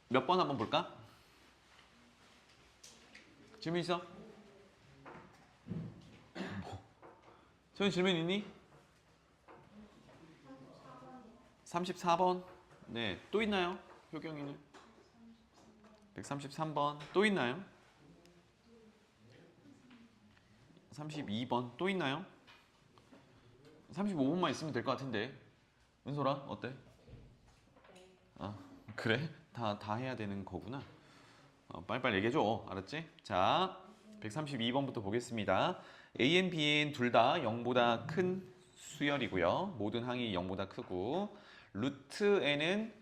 몇 번 한번 볼까? 질문 있어? 소연 질문 있니? 34번. 네, 또 있나요? 효경이는? 133번. 또 있나요? 32번. 또 있나요? 35번만 있으면 될 것 같은데. 은솔아, 어때? 아, 그래? 다 해야 되는 거구나. 빨리빨리 얘기해줘. 알았지? 자, 132번부터 보겠습니다. An, Bn 둘 다 0보다 큰 수열이고요. 모든 항이 0보다 크고 루트 n은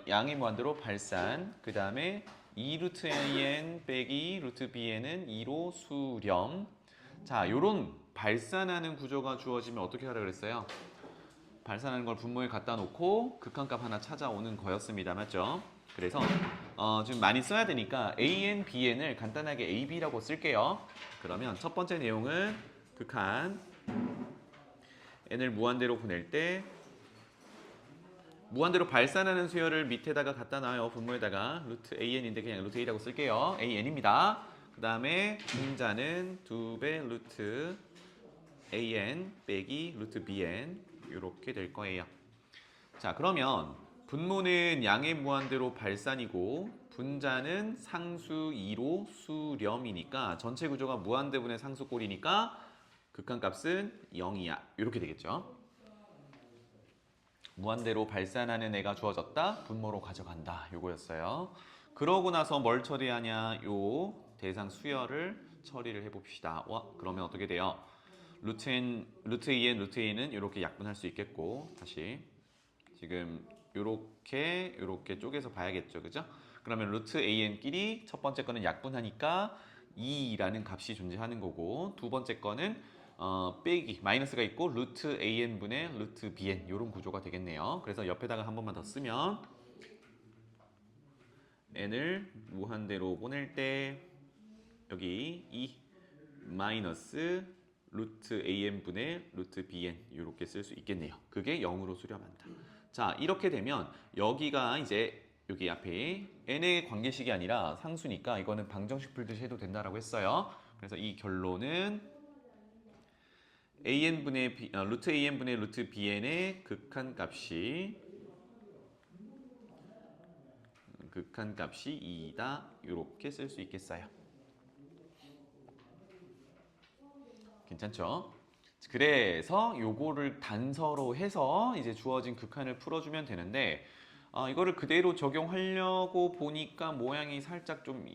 양의 무한대로 발산. 그 다음에 2 루트 an 빼기 루트 bn은 2로 수렴. 자, 요런 발산하는 구조가 주어지면 어떻게 하라 그랬어요? 발산하는 걸 분모에 갖다 놓고 극한값 하나 찾아오는 거였습니다. 맞죠? 그래서 좀 많이 써야 되니까 AN, BN을 간단하게 AB라고 쓸게요. 그러면 첫 번째 내용은 극한 N을 무한대로 보낼 때 무한대로 발산하는 수열을 밑에다가 갖다 놔요. 분모에다가 루트 AN인데 그냥 루트 A라고 쓸게요. AN입니다. 그 다음에 분자는 2배 루트 AN 빼기 루트 BN 이렇게 될 거예요. 자, 그러면 분모는 양의 무한대로 발산이고 분자는 상수 2로 수렴이니까 전체 구조가 무한대분의 상수꼴이니까 극한값은 0이야. 이렇게 되겠죠. 무한대로 발산하는 애가 주어졌다. 분모로 가져간다. 요거였어요. 그러고 나서 뭘 처리하냐? 요 대상 수열을 처리를 해봅시다. 그러면 어떻게 돼요? 루트 n, 루트 2n, 루트 a는 이렇게 약분할 수 있겠고 다시 지금 요렇게 쪼개서 봐야겠죠. 그죠? 그러면 루트 an끼리 첫 번째 거는 약분하니까 2라는 값이 존재하는 거고 두 번째 거는 빼기 마이너스가 있고 루트 an분의 루트 bn 이런 구조가 되겠네요. 그래서 옆에다가 한 번만 더 쓰면 n을 무한대로 보낼 때 여기 2 마이너스 루트 an분의 루트 bn 이렇게 쓸 수 있겠네요. 그게 0으로 수렴한다. 자, 이렇게 되면 여기가 이제 여기 앞에 n의 관계식이 아니라 상수니까 이거는 방정식 풀듯이 해도 된다라고 했어요. 그래서 이 결론은 루트 an분의 루트 bn의 극한값이 2다 이렇게 쓸 수 있겠어요. 괜찮죠? 그래서 요거를 단서로 해서 이제 주어진 극한을 풀어주면 되는데 이거를 그대로 적용하려고 보니까 모양이 살짝 좀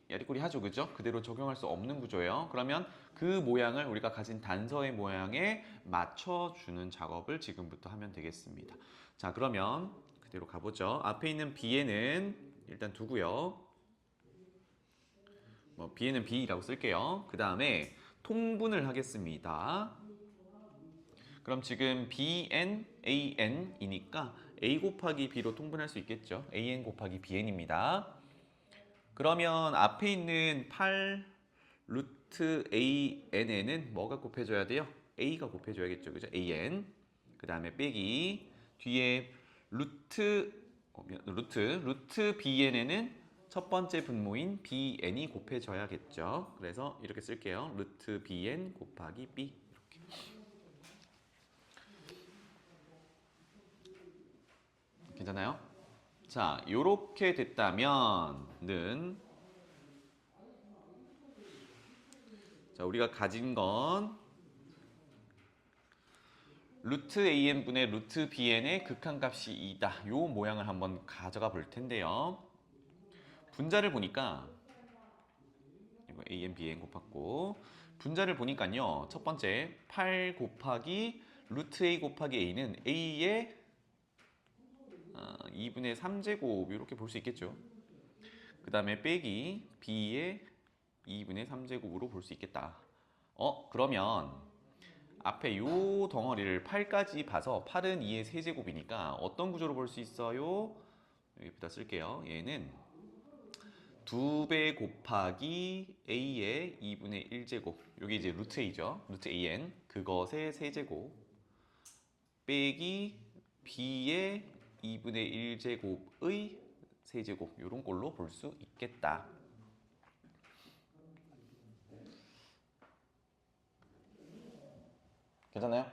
야리꾸리하죠, 그죠? 그대로 적용할 수 없는 구조예요. 그러면 그 모양을 우리가 가진 단서의 모양에 맞춰주는 작업을 지금부터 하면 되겠습니다. 자, 그러면 그대로 가보죠. 앞에 있는 B에는 일단 두고요. B에는 B라고 쓸게요. 그 다음에 통분을 하겠습니다. 그럼 지금 BN, AN이니까 A 곱하기 B로 통분할 수 있겠죠. AN 곱하기 BN입니다. 그러면 앞에 있는 8 루트 AN에는 뭐가 곱해줘야 돼요? A가 곱해줘야겠죠. 그죠? AN. 그 다음에 빼기 뒤에 루트 BN에는 첫 번째 분모인 BN이 곱해져야겠죠. 그래서 이렇게 쓸게요. 루트 BN 곱하기 B. 괜찮아요? 자, 요렇게 됐다면은 자, 우리가 가진 건 루트 an분의 루트 bn의 극한값이 2다. 요 모양을 한번 가져가 볼 텐데요. 분자를 보니까 이거 an, bn 곱했고 분자를 보니까요. 첫 번째 8 곱하기 루트 a 곱하기 a는 a의 2분의 3제곱 이렇게 볼 수 있겠죠. 그 다음에 빼기 b의 2분의 3제곱으로 볼 수 있겠다. 그러면 앞에 요 덩어리를 8까지 봐서 8은 2의 세제곱이니까 어떤 구조로 볼 수 있어요? 여기다 쓸게요. 얘는 2배 곱하기 a의 2분의 1제곱 여기 이제 루트 a죠. 루트 an 그것의 세제곱 빼기 b의 2분의 1제곱의 세제곱 이런 걸로 볼 수 있겠다. 괜찮나요?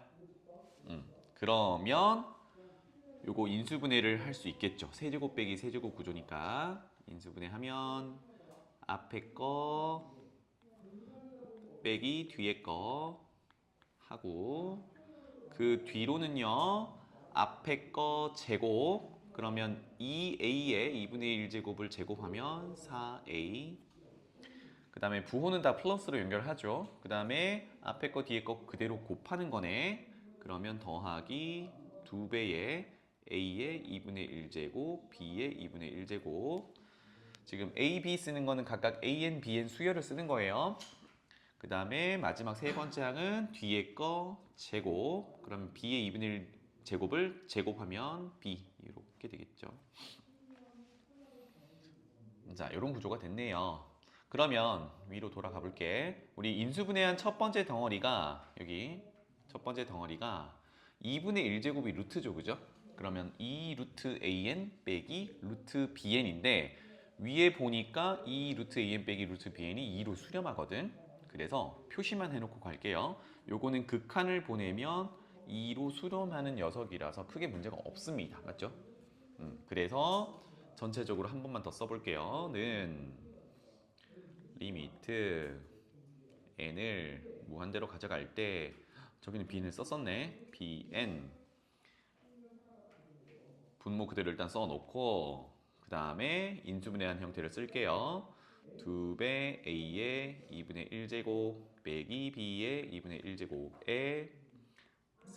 그러면 요거 인수분해를 할 수 있겠죠. 세제곱 빼기 세제곱 구조니까 인수분해하면 앞에 거 빼기 뒤에 거 하고 그 뒤로는요 앞에 거 제곱 그러면 2a의 2분의 1제곱을 제곱하면 4a 그 다음에 부호는 다 플러스로 연결하죠. 그 다음에 앞에 거 뒤에 거 그대로 곱하는 거네. 그러면 더하기 2배의 a의 2분의 1제곱 b의 2분의 1제곱 지금 a, b 쓰는 거는 각각 a-n, b-n 수열을 쓰는 거예요. 그 다음에 마지막 세 번째 항은 뒤에 거 제곱 그럼 b의 2분의 1 제곱을 제곱하면 b 이렇게 되겠죠. 자, 이런 구조가 됐네요. 그러면 위로 돌아가 볼게. 우리 인수분해한 첫 번째 덩어리가 여기 첫 번째 덩어리가 2분의 1제곱이 루트죠, 그죠? 그러면 2 루트 an 빼기 루트 bn인데 위에 보니까 2 루트 an 빼기 루트 bn이 2로 수렴하거든. 그래서 표시만 해놓고 갈게요. 요거는 극한을 보내면 2로 수렴하는 녀석이라서 크게 문제가 없습니다. 맞죠? 그래서 전체적으로 한 번만 더 써볼게요. 는 리미트 n을 무한대로 가져갈 때 저기는 b는 썼었네. bn 분모 그대로 일단 써놓고 그 다음에 인수분해한 형태를 쓸게요. 2배 a의 2분의 1제곱 빼기 b의 2분의 1제곱에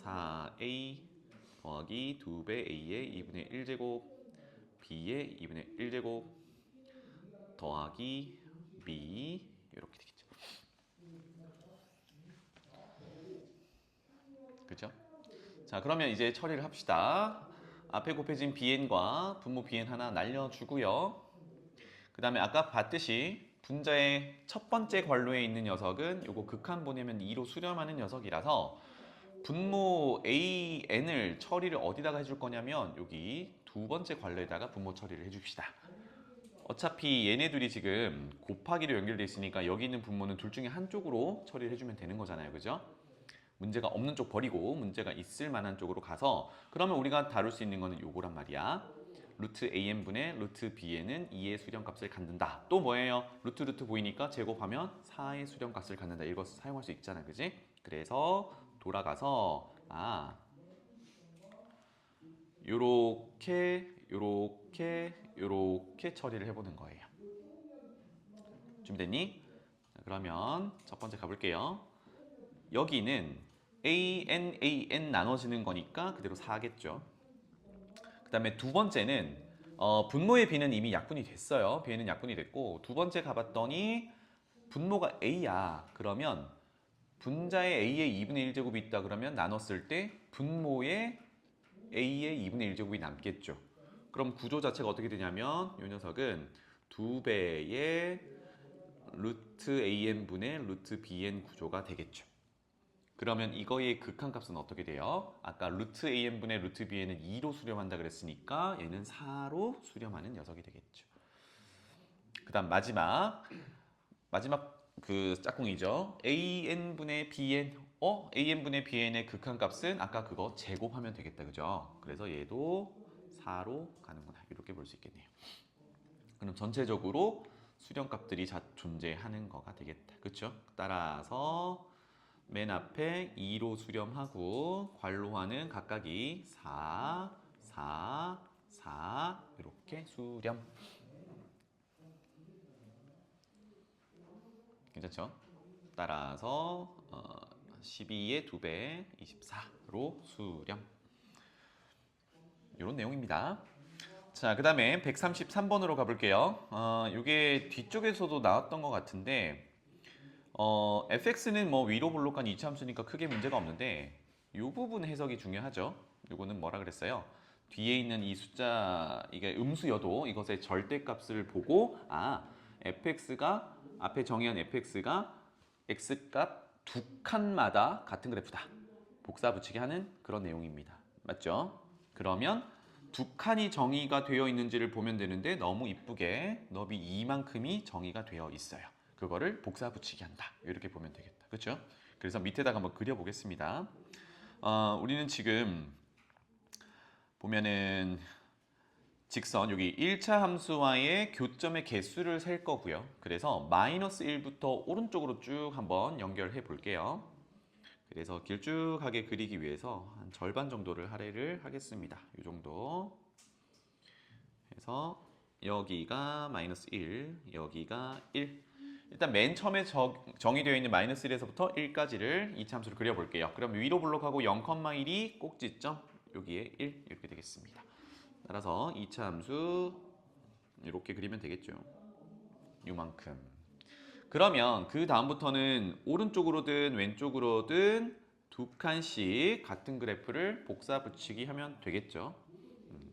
4a 더하기 2배 a의 2분의 1제곱 b의 2분의 1제곱 더하기 b 이렇게 되겠죠. 그죠? 자, 그러면 이제 처리를 합시다. 앞에 곱해진 bn과 분모 bn 하나 날려주고요. 그 다음에 아까 봤듯이 분자의 첫 번째 괄호에 있는 녀석은 요거 극한 보내면 2로 수렴하는 녀석이라서 분모 an을 처리를 어디다가 해줄 거냐면 여기 두 번째 괄호에다가 분모 처리를 해줍시다. 어차피 얘네들이 지금 곱하기로 연결돼 있으니까 여기 있는 분모는 둘 중에 한쪽으로 처리를 해주면 되는 거잖아요. 그죠? 문제가 없는 쪽 버리고 문제가 있을 만한 쪽으로 가서 그러면 우리가 다룰 수 있는 거는 요거란 말이야. 루트 an분의 루트 bn은 2의 수렴값을 갖는다. 또 뭐예요? 루트 보이니까 제곱하면 4의 수렴값을 갖는다. 이거 사용할 수 있잖아. 그지? 그래서 돌아가서 요렇게 처리를 해보는 거예요. 준비됐니? 자, 그러면 첫 번째 가볼게요. 여기는 an 나눠지는 거니까 그대로 4겠죠. 그 다음에 두 번째는 분모의 b는 이미 약분이 됐어요. b는 약분이 됐고 두 번째 가봤더니 분모가 a야. 그러면 분자에 a의 2분의 1제곱이 있다 그러면 나눴을 때 분모에 a의 2분의 1제곱이 남겠죠. 그럼 구조 자체가 어떻게 되냐면 이 녀석은 2배의 루트 an분의 루트 bn 구조가 되겠죠. 그러면 이거의 극한값은 어떻게 돼요? 아까 루트 an분의 루트 bn은 2로 수렴한다 그랬으니까 얘는 4로 수렴하는 녀석이 되겠죠. 그 다음 마지막 그 짝꿍이죠. an분의 bn an분의 bn의 극한값은 아까 그거 제곱하면 되겠다. 그죠? 그래서 얘도 4로 가는구나. 이렇게 볼 수 있겠네요. 그럼 전체적으로 수렴값들이 존재하는 거가 되겠다. 그렇죠? 따라서 맨 앞에 2로 수렴하고 괄호하는 각각이 4, 4, 4 이렇게 수렴. 괜찮죠? 따라서 12의 2배 24로 수렴. 이런 내용입니다. 자, 그 다음에 133번으로 가볼게요. 이게 뒤쪽에서도 나왔던 것 같은데 fx는 뭐 위로 볼록한 이차함수니까 크게 문제가 없는데 이 부분 해석이 중요하죠. 이거는 뭐라 그랬어요? 뒤에 있는 이 숫자 이게 음수여도 이것의 절대값을 보고 fx가 앞에 정의한 fx가 x값 두 칸마다 같은 그래프다. 복사 붙이기 하는 그런 내용입니다. 맞죠? 그러면 두 칸이 정의가 되어 있는지를 보면 되는데 너무 이쁘게 너비 이만큼이 정의가 되어 있어요. 그거를 복사 붙이기 한다. 이렇게 보면 되겠다. 그렇죠? 그래서 밑에다가 한번 그려보겠습니다. 우리는 지금 보면은 직선 여기 1차 함수와의 교점의 개수를 셀 거고요. 그래서 마이너스 1부터 오른쪽으로 쭉 한번 연결해 볼게요. 그래서 길쭉하게 그리기 위해서 한 절반 정도를 할애를 하겠습니다. 이 정도 해서 여기가 마이너스 1, 여기가 1. 일단 맨 처음에 정의되어 있는 마이너스 1에서부터 1까지를 이차 함수를 그려볼게요. 그럼 위로 블록하고 0,1이 꼭지점, 여기에 1 이렇게 되겠습니다. 따라서 2차 함수 이렇게 그리면 되겠죠. 요만큼. 그러면 그 다음부터는 오른쪽으로든 왼쪽으로든 두 칸씩 같은 그래프를 복사 붙이기 하면 되겠죠.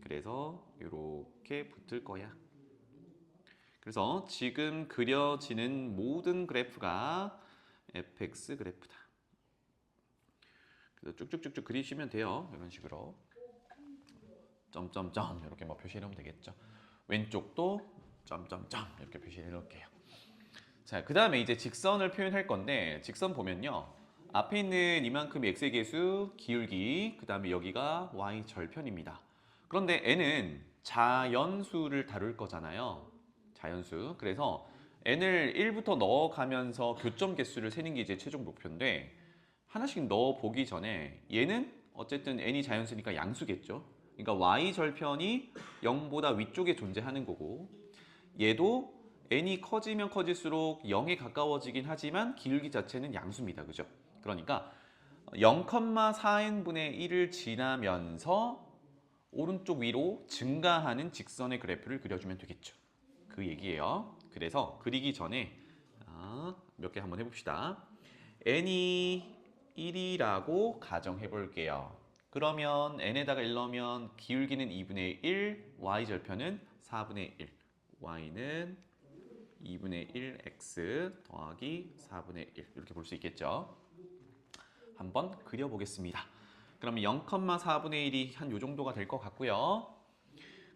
그래서 이렇게 붙을 거야. 그래서 지금 그려지는 모든 그래프가 fx 그래프다. 그래서 쭉쭉쭉쭉 그리시면 돼요. 이런 식으로. 점점점 이렇게 뭐 표시해 놓으면 되겠죠. 왼쪽도 점점점 이렇게 표시해 놓을게요. 자, 그 다음에 이제 직선을 표현할 건데 직선 보면요. 앞에 있는 이만큼이 x의 개수, 기울기, 그 다음에 여기가 y 절편입니다. 그런데 n은 자연수를 다룰 거잖아요. 자연수. 그래서 n을 1부터 넣어가면서 교점 개수를 세는 게 이제 최종 목표인데 하나씩 넣어보기 전에 얘는 어쨌든 n이 자연수니까 양수겠죠. 그러니까 y 절편이 0보다 위쪽에 존재하는 거고 얘도 n이 커지면 커질수록 0에 가까워지긴 하지만 기울기 자체는 양수입니다. 그죠? 그러니까 0,4n분의 1을 지나면서 오른쪽 위로 증가하는 직선의 그래프를 그려주면 되겠죠. 그 얘기예요. 그래서 그리기 전에 몇 개 한번 해봅시다. n이 1이라고 가정해 볼게요. 그러면 n에다가 1 넣으면 기울기는 2분의 1, y절편은 4분의 1, y는 2분의 1 x 더하기 4분의 1 이렇게 볼 수 있겠죠. 한번 그려보겠습니다. 그러면 0,4분의 1이 한 요 정도가 될 것 같고요.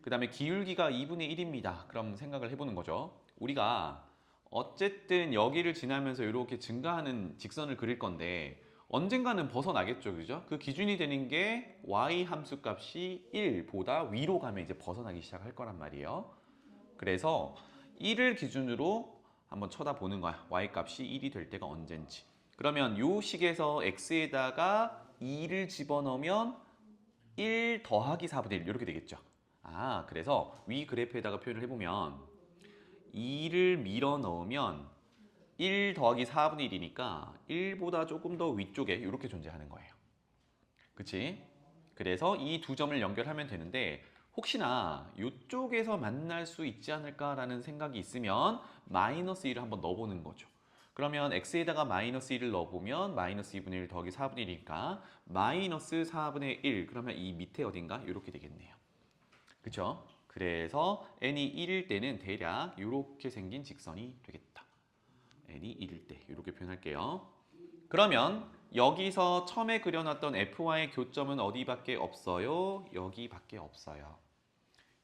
그 다음에 기울기가 2분의 1입니다. 그럼 생각을 해보는 거죠. 우리가 어쨌든 여기를 지나면서 이렇게 증가하는 직선을 그릴 건데 언젠가는 벗어나겠죠. 그죠? 그 기준이 되는 게 y 함수 값이 1보다 위로 가면 이제 벗어나기 시작할 거란 말이에요. 그래서 1을 기준으로 한번 쳐다보는 거야. y 값이 1이 될 때가 언젠지. 그러면 요 식에서 x에다가 2를 집어넣으면 1 더하기 4분의 1 이렇게 되겠죠. 그래서 위 그래프에다가 표현을 해보면 2를 밀어 넣으면 1 더하기 4분의 1이니까 1보다 조금 더 위쪽에 이렇게 존재하는 거예요. 그치? 그래서 이 두 점을 연결하면 되는데 혹시나 이쪽에서 만날 수 있지 않을까라는 생각이 있으면 마이너스 1을 한번 넣어보는 거죠. 그러면 x에다가 마이너스 1을 넣어보면 마이너스 2분의 1 더하기 4분의 1이니까 마이너스 4분의 1 그러면 이 밑에 어딘가 이렇게 되겠네요. 그쵸? 그래서 n이 1일 때는 대략 이렇게 생긴 직선이 되겠다. n이 1일 때 이렇게 표현할게요. 그러면 여기서 처음에 그려놨던 f와의 교점은 어디밖에 없어요? 여기밖에 없어요.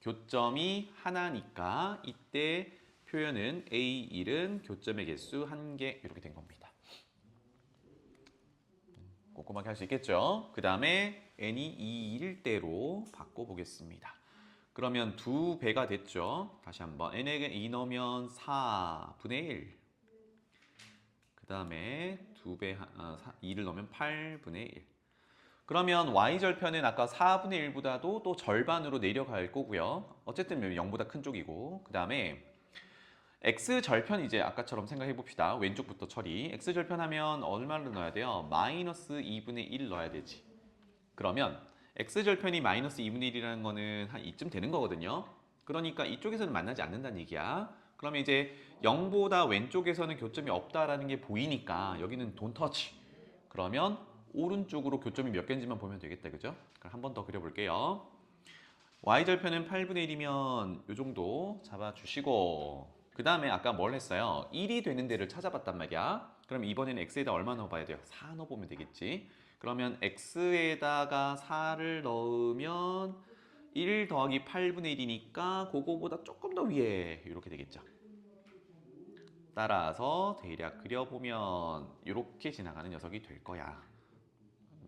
교점이 하나니까 이때 표현은 A1은 교점의 개수 1개 이렇게 된 겁니다. 꼼꼼하게 할 수 있겠죠? 그 다음에 n이 2일 때로 바꿔보겠습니다. 그러면 2배가 됐죠? 다시 한번 n에게 2 넣으면 4분의 1. 그 다음에 2를 넣으면 8분의 1. 그러면 y절편은 아까 4분의 1보다도 또 절반으로 내려갈 거고요. 어쨌든 0보다 큰 쪽이고 그 다음에 x절편 이제 아까처럼 생각해 봅시다. 왼쪽부터 처리. x절편 하면 얼마를 넣어야 돼요? 마이너스 2분의 1 넣어야 되지. 그러면 x절편이 마이너스 2분의 1이라는 거는 한 이쯤 되는 거거든요. 그러니까 이쪽에서는 만나지 않는다는 얘기야. 그러면 이제 0보다 왼쪽에서는 교점이 없다라는 게 보이니까 여기는 don't touch. 그러면 오른쪽으로 교점이 몇 개인지만 보면 되겠다. 그죠? 그럼 한 번 더 그려볼게요. y절편은 8분의 1이면 이 정도 잡아주시고 그 다음에 아까 뭘 했어요? 1이 되는 데를 찾아봤단 말이야. 그럼 이번에는 x에다 얼마 넣어봐야 돼요? 4 넣어보면 되겠지. 그러면 x에다가 4를 넣으면 1 더하기 8분의 1이니까 그거보다 조금 더 위에 이렇게 되겠죠. 따라서 대략 그려보면 이렇게 지나가는 녀석이 될 거야.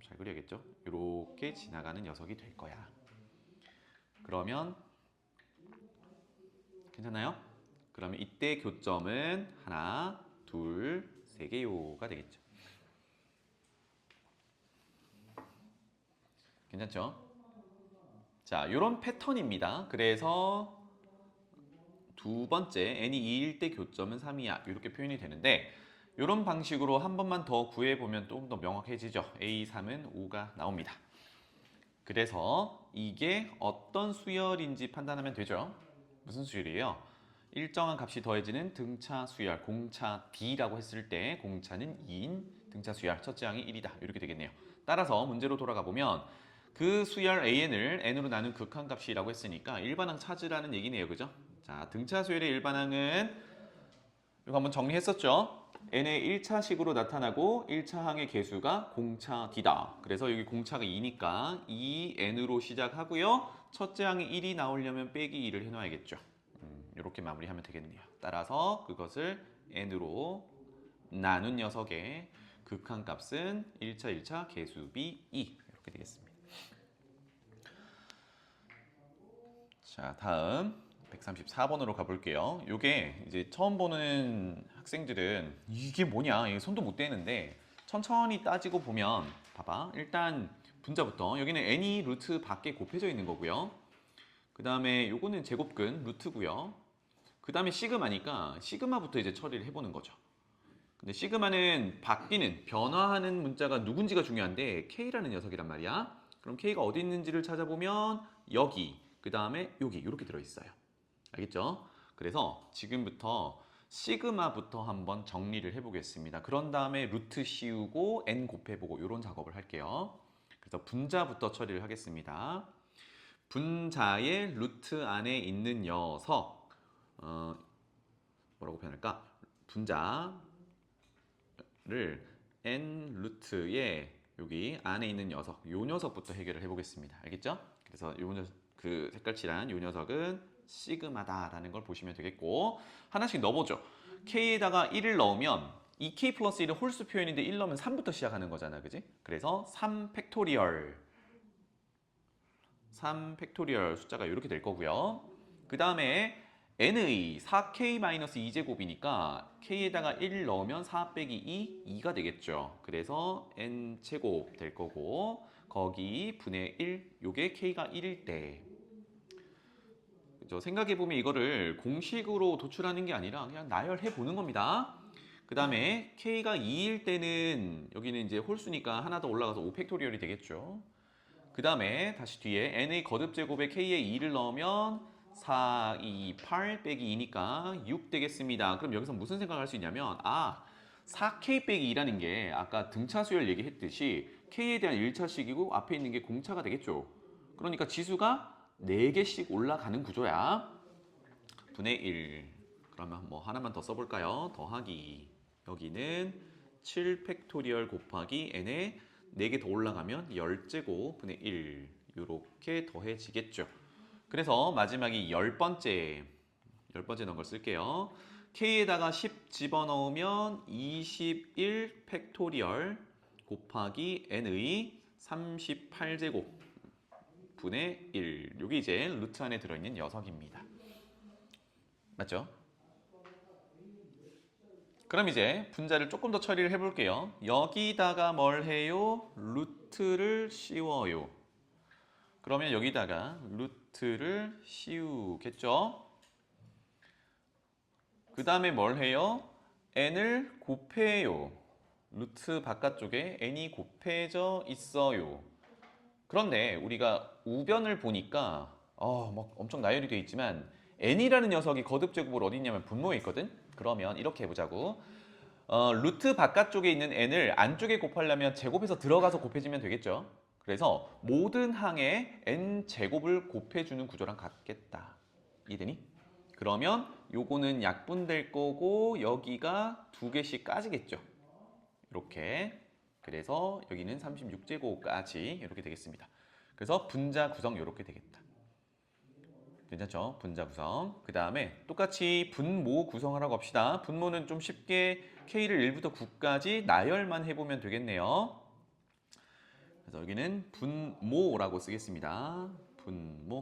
잘 그려야겠죠? 이렇게 지나가는 녀석이 될 거야. 그러면 괜찮나요? 그러면 이때 교점은 하나, 둘, 세 개요가 되겠죠. 괜찮죠? 자, 이런 패턴입니다. 그래서 두 번째 n이 2일 때 교점은 3이야 이렇게 표현이 되는데 이런 방식으로 한 번만 더 구해보면 조금 더 명확해지죠. A3은 5가 나옵니다. 그래서 이게 어떤 수열인지 판단하면 되죠. 무슨 수열이에요? 일정한 값이 더해지는 등차 수열, 공차 D라고 했을 때 공차는 2인 등차 수열, 첫째 항이 1이다 이렇게 되겠네요. 따라서 문제로 돌아가 보면 그 수열 AN을 N으로 나눈 극한값이라고 했으니까 일반항 찾으라는 얘기네요. 그죠? 자, 등차 수열의 일반항은 이거 한번 정리했었죠? N의 1차식으로 나타나고 1차 항의 개수가 공차 D다. 그래서 여기 공차가 2니까 2N으로 시작하고요. 첫째 항이 1이 나오려면 빼기 2를 해놔야겠죠. 이렇게 마무리하면 되겠네요. 따라서 그것을 N으로 나눈 녀석의 극한값은 1차 개수비 2 이렇게 되겠습니다. 자, 다음 134번으로 가볼게요. 이게 이제 처음 보는 학생들은 이게 뭐냐, 이게 손도 못 대는데 천천히 따지고 보면 봐봐. 일단 분자부터 여기는 n이 루트 밖에 곱해져 있는 거고요. 그 다음에 요거는 제곱근 루트고요. 그 다음에 시그마니까 시그마부터 이제 처리를 해보는 거죠. 근데 시그마는 바뀌는, 변화하는 문자가 누군지가 중요한데 K라는 녀석이란 말이야. 그럼 K가 어디 있는지를 찾아보면 여기, 그 다음에 여기 이렇게 들어있어요. 알겠죠? 그래서 지금부터 시그마부터 한번 정리를 해보겠습니다. 그런 다음에 루트 씌우고 n 곱해보고 이런 작업을 할게요. 그래서 분자부터 처리를 하겠습니다. 분자의 루트 안에 있는 녀석, 뭐라고 표현할까? 분자를 n 루트의 여기 안에 있는 녀석, 요 녀석부터 해결을 해보겠습니다. 알겠죠? 그래서 요 녀석, 그 색깔 칠한 요 녀석은 시그마다라는 걸 보시면 되겠고, 하나씩 넣어보죠. k에다가 1을 넣으면 2k 플러스 1은 홀수 표현인데 1 넣으면 3부터 시작하는 거잖아, 그지? 그래서 3 팩토리얼, 3 팩토리얼 숫자가 이렇게 될 거고요. 그 다음에 n의 4k-2제곱이니까 k에다가 1 넣으면 4 빼기 2, 2가 되겠죠. 그래서 n제곱 될 거고, 거기 분의 1, 요게 k가 1일 때. 그죠? 생각해보면 이거를 공식으로 도출하는 게 아니라 그냥 나열해 보는 겁니다. 그 다음에 k가 2일 때는 여기는 이제 홀수니까 하나 더 올라가서 5 팩토리얼이 되겠죠. 그 다음에 다시 뒤에 n의 거듭 제곱에 k에 2를 넣으면 4, 2, 8 빼기 2니까 6 되겠습니다. 그럼 여기서 무슨 생각을 할 수 있냐면 4k 빼기 2라는 게 아까 등차 수열 얘기했듯이 k에 대한 1차식이고 앞에 있는 게 공차가 되겠죠. 그러니까 지수가 4개씩 올라가는 구조야. 분의 1. 그러면 뭐 하나만 더 써볼까요? 더하기. 여기는 7 팩토리얼 곱하기 n에 4개 더 올라가면 10제곱 분의 1 이렇게 더해지겠죠. 그래서 마지막이 10번째 넣은 걸 쓸게요. k에다가 10 집어넣으면 21 팩토리얼 곱하기 n의 38제곱 분의 1. 이게 이제 루트 안에 들어있는 녀석입니다. 맞죠? 그럼 이제 분자를 조금 더 처리를 해볼게요. 여기다가 뭘 해요? 루트를 씌워요. 그러면 여기다가 루트를 씌우겠죠? 그 다음에 뭘 해요? n을 곱해요. 루트 바깥쪽에 n이 곱해져 있어요. 그런데 우리가 우변을 보니까 막 엄청 나열이 되어 있지만 n이라는 녀석이 거듭 제곱으로 어디 있냐면 분모에 있거든? 그러면 이렇게 해보자고. 루트 바깥쪽에 있는 n을 안쪽에 곱하려면 제곱해서 들어가서 곱해지면 되겠죠. 그래서 모든 항에 n 제곱을 곱해주는 구조랑 같겠다. 이해되니? 그러면 요거는 약분될 거고 여기가 2개씩 까지겠죠. 이렇게. 그래서 여기는 36제곱까지 이렇게 되겠습니다. 그래서 분자 구성 이렇게 되겠다. 괜찮죠? 분자 구성. 그 다음에 똑같이 분모 구성하라고 합시다. 분모는 좀 쉽게 K를 1부터 9까지 나열만 해보면 되겠네요. 그래서 여기는 분모라고 쓰겠습니다. 분모는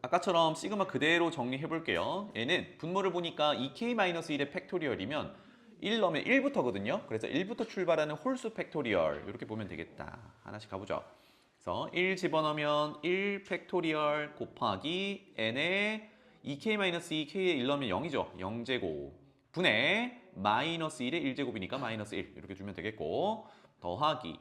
아까처럼 시그마 그대로 정리해 볼게요. 얘는 분모를 보니까 2K-1의 팩토리얼이면 1 넣으면 1부터거든요. 그래서 1부터 출발하는 홀수 팩토리얼 이렇게 보면 되겠다. 하나씩 가보죠. 그래서 1 집어넣으면 1 팩토리얼 곱하기 n에 2K-2K에 1 넣으면 0이죠. 0제곱 분의 마이너스 1의 1제곱이니까 마이너스 1 이렇게 주면 되겠고 더하기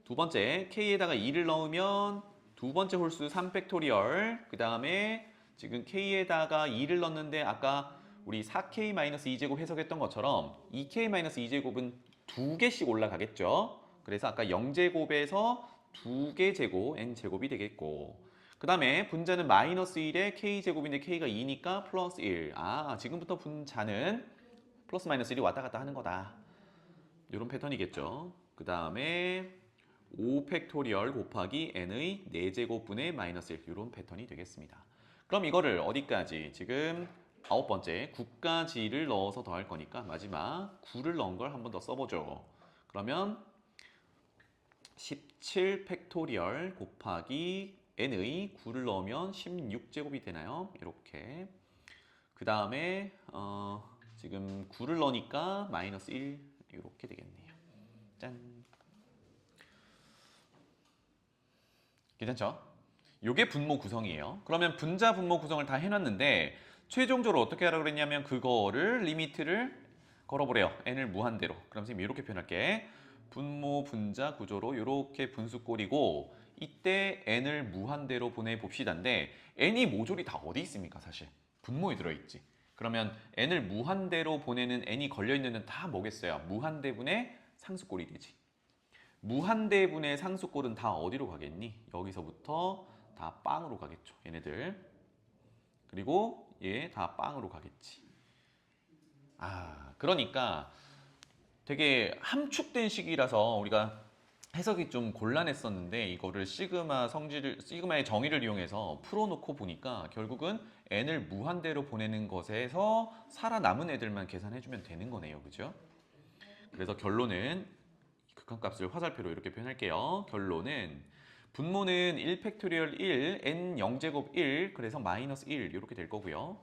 두 번째 K에다가 2를 넣으면 두 번째 홀수 3팩토리얼 그 다음에 지금 K에다가 2를 넣었는데 아까 우리 4K-2제곱 해석했던 것처럼 2K-2제곱은 두 개씩 올라가겠죠. 그래서 아까 0제곱에서 두 개 제곱, n제곱이 되겠고 그 다음에 분자는 마이너스 1에 K제곱인데 K가 2니까 플러스 1 지금부터 분자는 플러스 마이너스 1이 왔다 갔다 하는 거다. 이런 패턴이겠죠. 그 다음에 5팩토리얼 곱하기 n의 4제곱분의 마이너스 1 이런 패턴이 되겠습니다. 그럼 이거를 어디까지? 지금 9번째 9까지를 넣어서 더할 거니까 마지막 9를 넣은 걸 한 번 더 써보죠. 그러면 17팩토리얼 곱하기 n의 9를 넣으면 16제곱이 되나요? 이렇게. 그 다음에 지금 9를 넣으니까 마이너스 1 이렇게 되겠네요. 짠. 괜찮죠? 요게 분모 구성이에요. 그러면 분자 분모 구성을 다 해놨는데 최종적으로 어떻게 하라고 그랬냐면 그거를 리미트를 걸어보래요. n을 무한대로. 그럼 선생님 이렇게 표현할게. 분모 분자 구조로 이렇게 분수꼴이고 이때 n을 무한대로 보내봅시다인데 n이 모조리 다 어디 있습니까 사실? 분모에 들어있지. 그러면 n을 무한대로 보내는 n이 걸려있는 데는 다 뭐겠어요? 무한대분의 상수꼴이 되지. 무한대분의 상수꼴은 다 어디로 가겠니? 여기서부터 다 빵으로 가겠죠. 얘네들. 그리고 얘 다 빵으로 가겠지. 그러니까 되게 함축된 식이라서 우리가 해석이 좀 곤란했었는데 이거를 시그마의 정의를 이용해서 풀어놓고 보니까 결국은 n을 무한대로 보내는 것에서 살아남은 애들만 계산해주면 되는 거네요. 그죠? 그래서 결론은 극한값을 화살표로 이렇게 표현할게요. 결론은 분모는 1팩토리얼 1, n 0제곱 1, 그래서 마이너스 1 이렇게 될 거고요.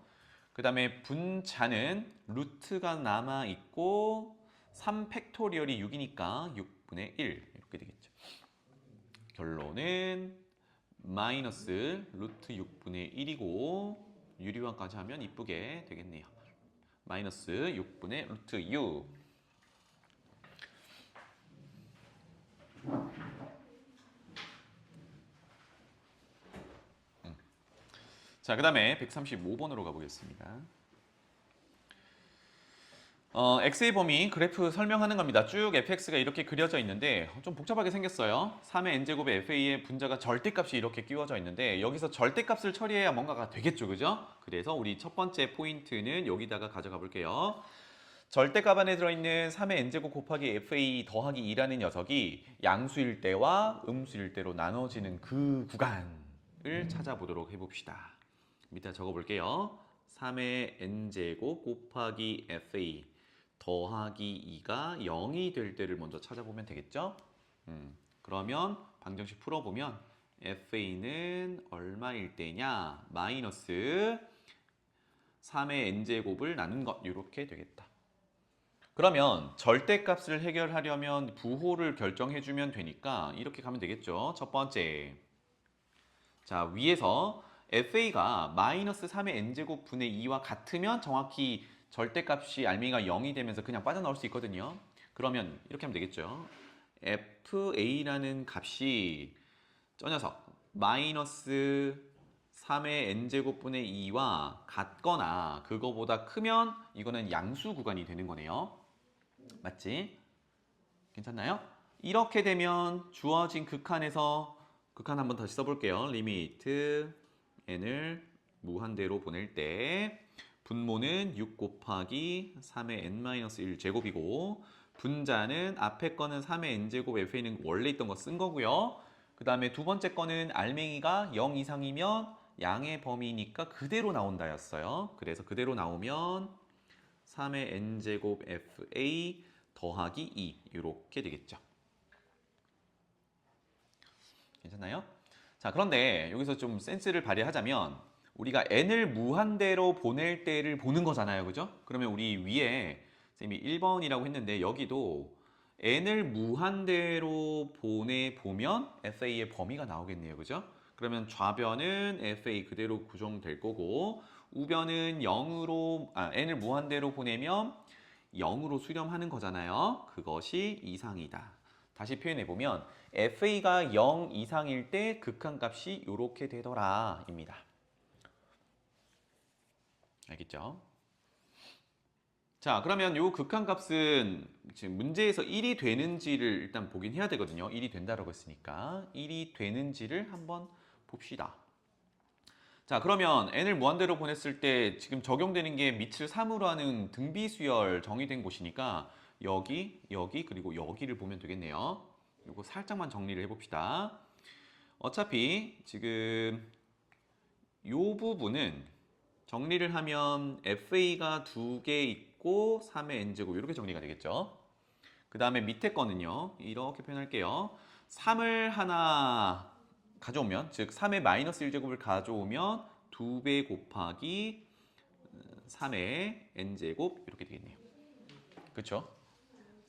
그 다음에 분자는 루트가 남아있고 3팩토리얼이 6이니까 6분의 1 이렇게 되겠죠. 결론은 마이너스 루트 6분의 1이고 유리화까지 하면 이쁘게 되겠네요. 마이너스 6분의 루트 6. 자, 그 다음에 135번으로 가보겠습니다. x의 범위 그래프 설명하는 겁니다. 쭉 fx가 이렇게 그려져 있는데 좀 복잡하게 생겼어요. 3의 n제곱의 fa의 분자가 절대값이 이렇게 끼워져 있는데 여기서 절대값을 처리해야 뭔가가 되겠죠. 그죠? 그래서 우리 첫 번째 포인트는 여기다가 가져가 볼게요. 절대값 안에 들어있는 3의 n제곱 곱하기 fa 더하기 2라는 녀석이 양수일 때와 음수일 때로 나눠지는 그 구간을 찾아보도록 해봅시다. 밑에 적어볼게요. 3의 n제곱 곱하기 fa 더하기 2가 0이 될 때를 먼저 찾아보면 되겠죠? 그러면 방정식 풀어보면 fa는 얼마일 때냐? 마이너스 3의 n제곱을 나눈 것 이렇게 되겠다. 그러면 절대값을 해결하려면 부호를 결정해주면 되니까 이렇게 가면 되겠죠? 첫 번째, 자 위에서 fa가 마이너스 3의 n제곱 분의 2와 같으면 정확히 절대값이 알맹이가 0이 되면서 그냥 빠져나올 수 있거든요. 그러면 이렇게 하면 되겠죠. fa라는 값이 저 녀석 마이너스 3의 n제곱분의 2와 같거나 그거보다 크면 이거는 양수 구간이 되는 거네요. 맞지? 괜찮나요? 이렇게 되면 주어진 극한에서 극한 한번 다시 써볼게요. 리미트 n을 무한대로 보낼 때 분모는 6 곱하기 3의 n-1 제곱이고 분자는 앞에 거는 3의 n제곱 fa는 원래 있던 거 쓴 거고요. 그 다음에 두 번째 거는 알맹이가 0 이상이면 양의 범위니까 그대로 나온다였어요. 그래서 그대로 나오면 3의 n제곱 fa 더하기 2 이렇게 되겠죠. 괜찮나요? 자, 그런데 여기서 좀 센스를 발휘하자면 우리가 n을 무한대로 보낼 때를 보는 거잖아요. 그죠? 그러면 우리 위에 쌤이 1번이라고 했는데 여기도 n을 무한대로 보내보면 fa의 범위가 나오겠네요. 그죠? 그러면 좌변은 fa 그대로 고정될 거고 우변은 0으로 n을 무한대로 보내면 0으로 수렴하는 거잖아요. 그것이 이상이다. 다시 표현해보면 fa가 0 이상일 때 극한값이 이렇게 되더라 입니다. 알겠죠? 자, 그러면 이 극한값은 지금 문제에서 1이 되는지를 일단 보긴 해야 되거든요. 1이 된다라고 했으니까 1이 되는지를 한번 봅시다. 자, 그러면 n을 무한대로 보냈을 때 지금 적용되는 게 밑을 3으로 하는 등비수열 정의된 곳이니까 여기, 여기, 그리고 여기를 보면 되겠네요. 이거 살짝만 정리를 해봅시다. 어차피 지금 이 부분은 정리를 하면 fa가 2개 있고 3의 n제곱 이렇게 정리가 되겠죠. 그 다음에 밑에 거는요. 이렇게 표현할게요. 3을 하나 가져오면, 즉 3의 마이너스 1제곱을 가져오면 2배 곱하기 3의 n제곱 이렇게 되겠네요. 그렇죠?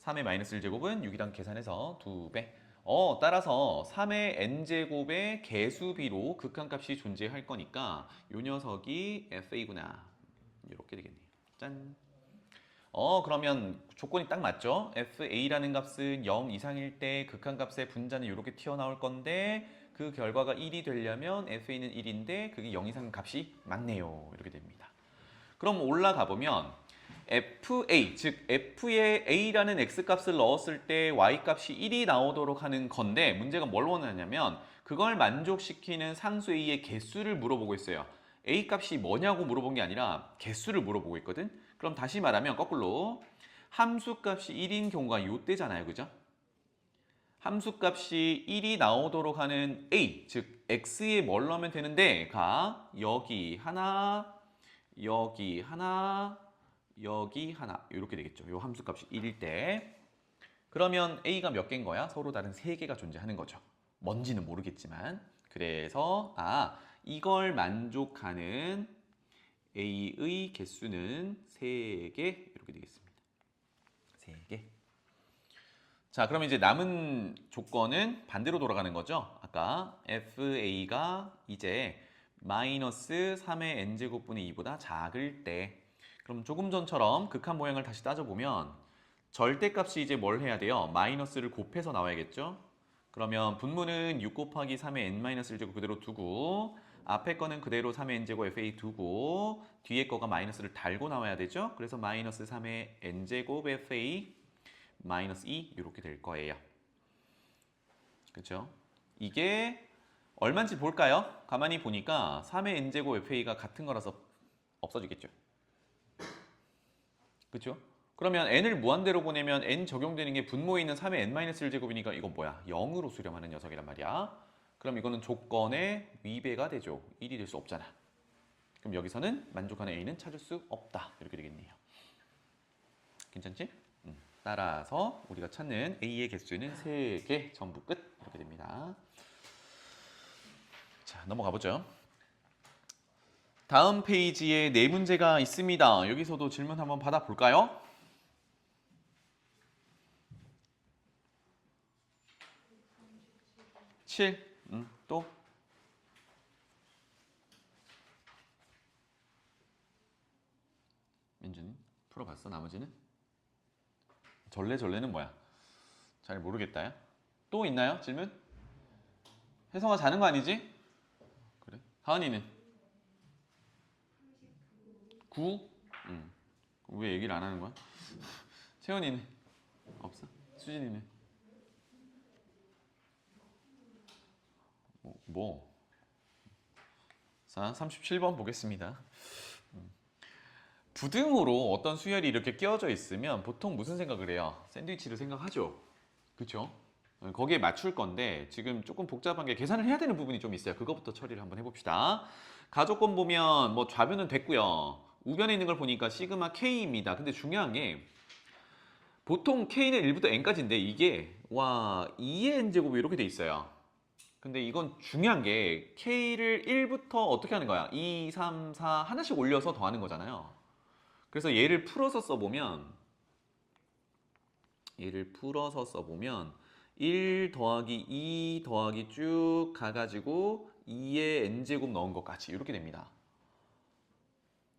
3의 마이너스 1제곱은 6이랑 계산해서 2배. 따라서 3의 n제곱의 개수비로 극한값이 존재할 거니까 이 녀석이 fa구나. 이렇게 되겠네요. 짠. 그러면 조건이 딱 맞죠? fa라는 값은 0 이상일 때 극한값의 분자는 이렇게 튀어나올 건데 그 결과가 1이 되려면 fa는 1인데 그게 0 이상 값이 맞네요. 이렇게 됩니다. 그럼 올라가 보면 fa, 즉 f에 a라는 x값을 넣었을 때 y값이 1이 나오도록 하는 건데 문제가 뭘 원하냐면 그걸 만족시키는 상수 a의 개수를 물어보고 있어요. a값이 뭐냐고 물어본 게 아니라 개수를 물어보고 있거든. 그럼 다시 말하면 거꾸로 함수값이 1인 경우가 이때잖아요. 그죠? 함수값이 1이 나오도록 하는 a, 즉 x에 뭘 넣으면 되는데 가 여기 하나, 여기 하나, 여기 하나 이렇게 되겠죠. 이 함수값이 1일 때 그러면 a가 몇 개인 거야? 서로 다른 3개가 존재하는 거죠. 뭔지는 모르겠지만 그래서 이걸 만족하는 a의 개수는 3개 이렇게 되겠습니다. 3개. 자, 그럼 이제 남은 조건은 반대로 돌아가는 거죠. 아까 fa가 이제 마이너스 3의 n제곱분의 2보다 작을 때 그럼 조금 전처럼 극한 모양을 다시 따져보면 절대값이 이제 뭘 해야 돼요? 마이너스를 곱해서 나와야겠죠? 그러면 분모는 6 곱하기 3의 n-1제곱 그대로 두고 앞에 거는 그대로 3의 n제곱 fa 두고 뒤에 거가 마이너스를 달고 나와야 되죠? 그래서 마이너스 3의 n제곱 fa 마이너스 2 이렇게 될 거예요. 그렇죠? 이게 얼마인지 볼까요? 가만히 보니까 3의 n제곱 fa가 같은 거라서 없어지겠죠. 그렇죠? 그러면 n을 무한대로 보내면 n 적용되는 게 분모에 있는 3의 n-1제곱이니까 이건 뭐야? 0으로 수렴하는 녀석이란 말이야. 그럼 이거는 조건의 위배가 되죠. 1이 될 수 없잖아. 그럼 여기서는 만족하는 a는 찾을 수 없다. 이렇게 되겠네요. 괜찮지? 따라서 우리가 찾는 a의 개수는 3개 전부 끝. 이렇게 됩니다. 자, 넘어가 보죠. 다음 페이지에 4문제가 있습니다. 여기서도 질문 한번 받아볼까요? 또? 민준이 풀어봤어? 나머지는? 절레절레는 뭐야? 잘 모르겠다요. 또 있나요? 질문? 혜성아 자는 거 아니지? 그래? 하은이는? 9? 왜 얘기를 안 하는 거야? 채원이는? 없어? 수진이는? 뭐? 자, 37번 보겠습니다. 부등호로 어떤 수열이 이렇게 끼워져 있으면 보통 무슨 생각을 해요? 샌드위치를 생각하죠. 그렇죠? 거기에 맞출 건데 지금 조금 복잡한 게 계산을 해야 되는 부분이 좀 있어요. 그거부터 처리를 한번 해봅시다. 가족권 보면 뭐 좌변은 됐고요. 우변에 있는 걸 보니까 시그마 K입니다. 근데 중요한 게 보통 K는 1부터 N까지인데 이게 와 2의 N제곱이 이렇게 돼 있어요. 근데 이건 중요한 게 K를 1부터 어떻게 하는 거야? 2, 3, 4 하나씩 올려서 더하는 거잖아요. 그래서 얘를 풀어서 써보면 1 더하기 2 더하기 쭉 가가지고 2의 n제곱 넣은 것까지 이렇게 됩니다.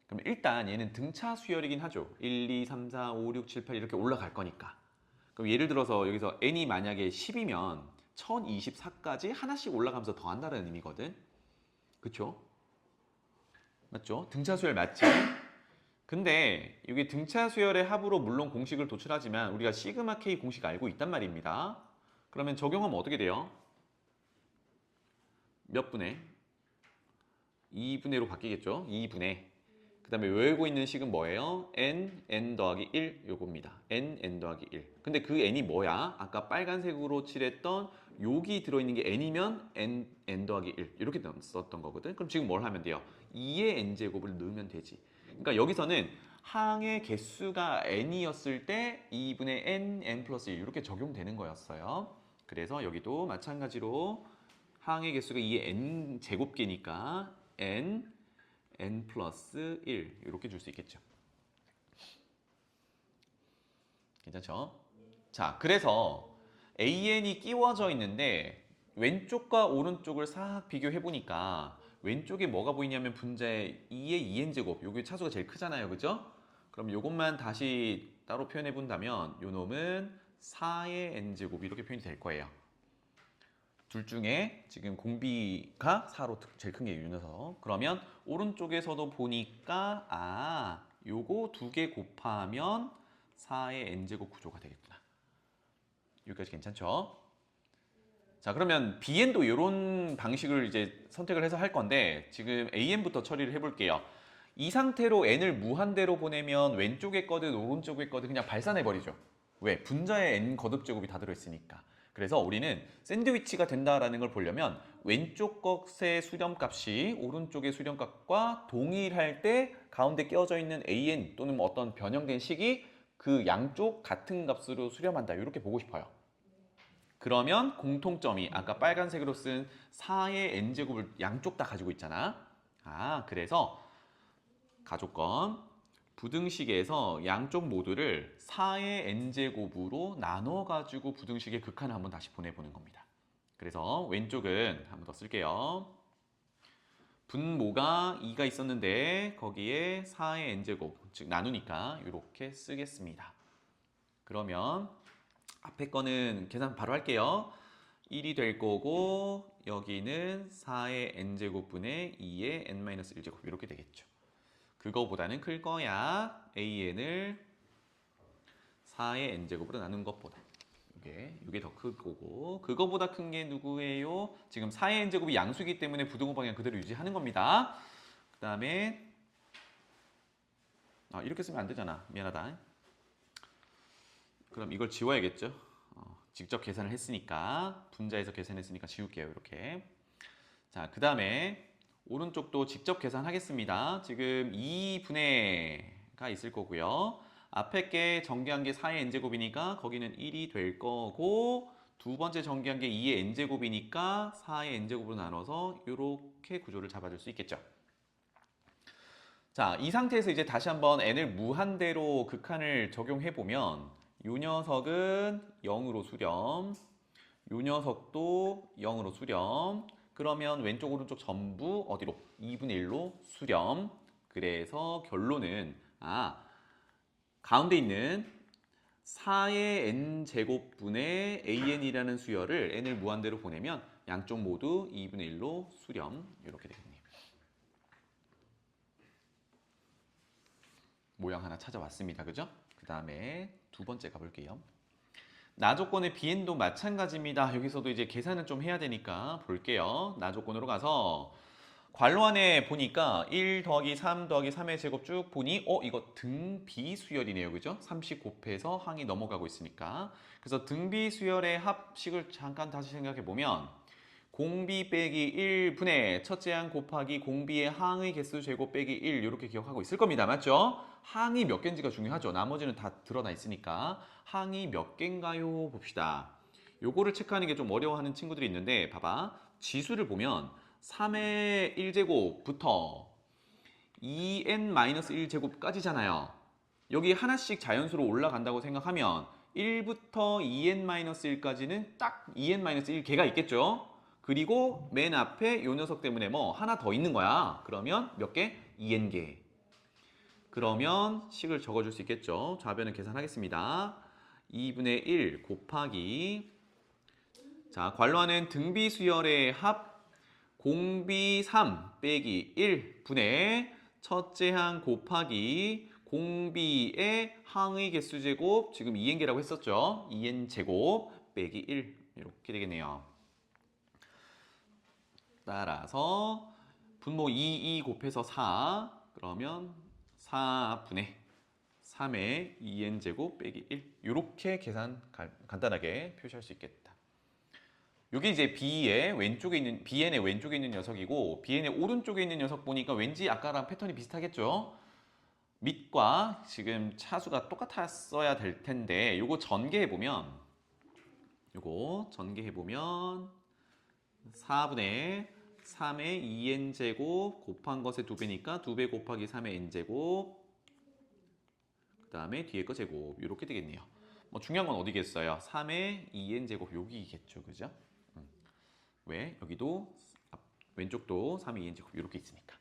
그럼 일단 얘는 등차 수열이긴 하죠. 1, 2, 3, 4, 5, 6, 7, 8 이렇게 올라갈 거니까. 그럼 예를 들어서 여기서 n이 만약에 10이면 1024까지 하나씩 올라가면서 더한다는 의미거든. 그쵸? 맞죠? 등차 수열 맞지? 근데 이게 등차 수열의 합으로 물론 공식을 도출하지만 우리가 시그마 K 공식 알고 있단 말입니다. 그러면 적용하면 어떻게 돼요? 몇 분의? 2분의로 바뀌겠죠? 2분의. 그 다음에 외우고 있는 식은 뭐예요? n 더하기 1 요겁니다. n 더하기 1. 근데 그 n이 뭐야? 아까 빨간색으로 칠했던 여기 들어있는 게 n이면 n 더하기 1 이렇게 썼던 거거든. 그럼 지금 뭘 하면 돼요? 2의 n제곱을 넣으면 되지. 그러니까 여기서는 항의 개수가 n이었을 때 2분의 n 플러스 1 이렇게 적용되는 거였어요. 그래서 여기도 마찬가지로 항의 개수가 2의 n제곱계니까 n 플러스 1 이렇게 줄 수 있겠죠. 괜찮죠? 자, 그래서 an이 끼워져 있는데 왼쪽과 오른쪽을 싹 비교해 보니까 왼쪽에 뭐가 보이냐면 분자의 2의 2n제곱 요게 차수가 제일 크잖아요. 그죠? 그럼 요것만 다시 따로 표현해 본다면 요 놈은 4의 n제곱 이렇게 표현이 될 거예요. 둘 중에 지금 공비가 4로 제일 큰 게 유녀석. 그러면 오른쪽에서도 보니까 요거 두 개 곱하면 4의 n제곱 구조가 되겠구나. 여기까지 괜찮죠? 자, 그러면 bn도 이런 방식을 이제 선택을 해서 할 건데 지금 an부터 처리를 해볼게요. 이 상태로 n을 무한대로 보내면 왼쪽에 거든 오른쪽에 거든 그냥 발산해버리죠. 왜? 분자에 n 거듭제곱이 다 들어있으니까. 그래서 우리는 샌드위치가 된다라는 걸 보려면 왼쪽 것의 수렴값이 오른쪽의 수렴값과 동일할 때 가운데 끼워져 있는 an 또는 뭐 어떤 변형된 식이 그 양쪽 같은 값으로 수렴한다. 이렇게 보고 싶어요. 그러면 공통점이 아까 빨간색으로 쓴 4의 n제곱을 양쪽 다 가지고 있잖아. 그래서 가족권 부등식에서 양쪽 모두를 4의 n제곱으로 나눠가지고 부등식의 극한을 한번 다시 보내보는 겁니다. 그래서 왼쪽은 한번 더 쓸게요. 분모가 2가 있었는데 거기에 4의 n제곱, 즉 나누니까 이렇게 쓰겠습니다. 그러면 앞에 거는 계산 바로 할게요. 1이 될 거고 여기는 4의 n제곱분의 2의 n-1제곱 이렇게 되겠죠. 그거보다는 클 거야. an을 4의 n제곱으로 나눈 것보다. 이게 더 클 거고 그거보다 큰 게 누구예요? 지금 4의 n제곱이 양수이기 때문에 부등호 방향 그대로 유지하는 겁니다. 그 다음에 이렇게 쓰면 안 되잖아. 미안하다. 그럼 이걸 지워야겠죠. 직접 계산을 했으니까 분자에서 계산했으니까 지울게요. 이렇게. 자, 그 다음에 오른쪽도 직접 계산하겠습니다. 지금 2분의가 있을 거고요. 앞에 게 전개한 게 4의 n제곱이니까 거기는 1이 될 거고 두 번째 전개한 게 2의 n제곱이니까 4의 n제곱으로 나눠서 이렇게 구조를 잡아줄 수 있겠죠. 자, 이 상태에서 이제 다시 한번 n을 무한대로 극한을 적용해 보면 요 녀석은 0으로 수렴, 요 녀석도 0으로 수렴. 그러면 왼쪽 오른쪽 전부 어디로? 2분의 1로 수렴. 그래서 결론은 가운데 있는 4의 n제곱분의 an이라는 수열을 n을 무한대로 보내면 양쪽 모두 2분의 1로 수렴. 이렇게 되겠네요. 모양 하나 찾아왔습니다. 그죠? 그 다음에 두 번째 가볼게요. 나 조건의 bn도 마찬가지입니다. 여기서도 이제 계산을 좀 해야 되니까 볼게요. 나 조건으로 가서 괄호 안에 보니까 1 더하기 3 더하기 3의 제곱 쭉 보니 이거 등비수열이네요. 그죠? 30 곱해서 항이 넘어가고 있으니까. 그래서 등비수열의 합식을 잠깐 다시 생각해 보면 공비 빼기 1분의 첫째 항 곱하기 공비의 항의 개수 제곱 빼기 1 이렇게 기억하고 있을 겁니다. 맞죠? 항이 몇 개인지가 중요하죠. 나머지는 다 드러나 있으니까 항이 몇 개인가요? 봅시다. 요거를 체크하는 게 좀 어려워하는 친구들이 있는데 봐봐. 지수를 보면 3의 1제곱부터 2n-1제곱까지잖아요. 여기 하나씩 자연수로 올라간다고 생각하면 1부터 2n-1까지는 딱 2n-1 개가 있겠죠? 그리고 맨 앞에 요 녀석 때문에 뭐 하나 더 있는 거야. 그러면 몇 개? 2n 개. 그러면 식을 적어줄 수 있겠죠? 좌변을 계산하겠습니다. 2분의 1 곱하기 자, 괄호하는 등비수열의 합 공비 3 빼기 1 분의 첫째 항 곱하기 공비의 항의 개수 제곱 지금 2n개라고 했었죠. 2n 제곱 빼기 1 이렇게 되겠네요. 따라서 분모 2 곱해서 4 그러면 4분의 3의 2n 제곱 빼기 1 이렇게 계산 간단하게 표시할 수 있겠다. 이게 이제 B의 왼쪽에 있는 BN의 왼쪽에 있는 녀석이고 BN의 오른쪽에 있는 녀석 보니까 왠지 아까랑 패턴이 비슷하겠죠? 밑과 지금 차수가 똑같았어야 될 텐데 요거 전개해 보면 4분의 3의 2n 제곱 곱한 것의 2배니까 2배 곱하기 3의 n 제곱 그 다음에 뒤에 거 제곱 이렇게 되겠네요. 뭐 중요한 건 어디겠어요? 3의 2n 제곱 여기겠죠, 그죠? 왜? 여기도 왼쪽도 3의 2n 제곱 이렇게 있으니까.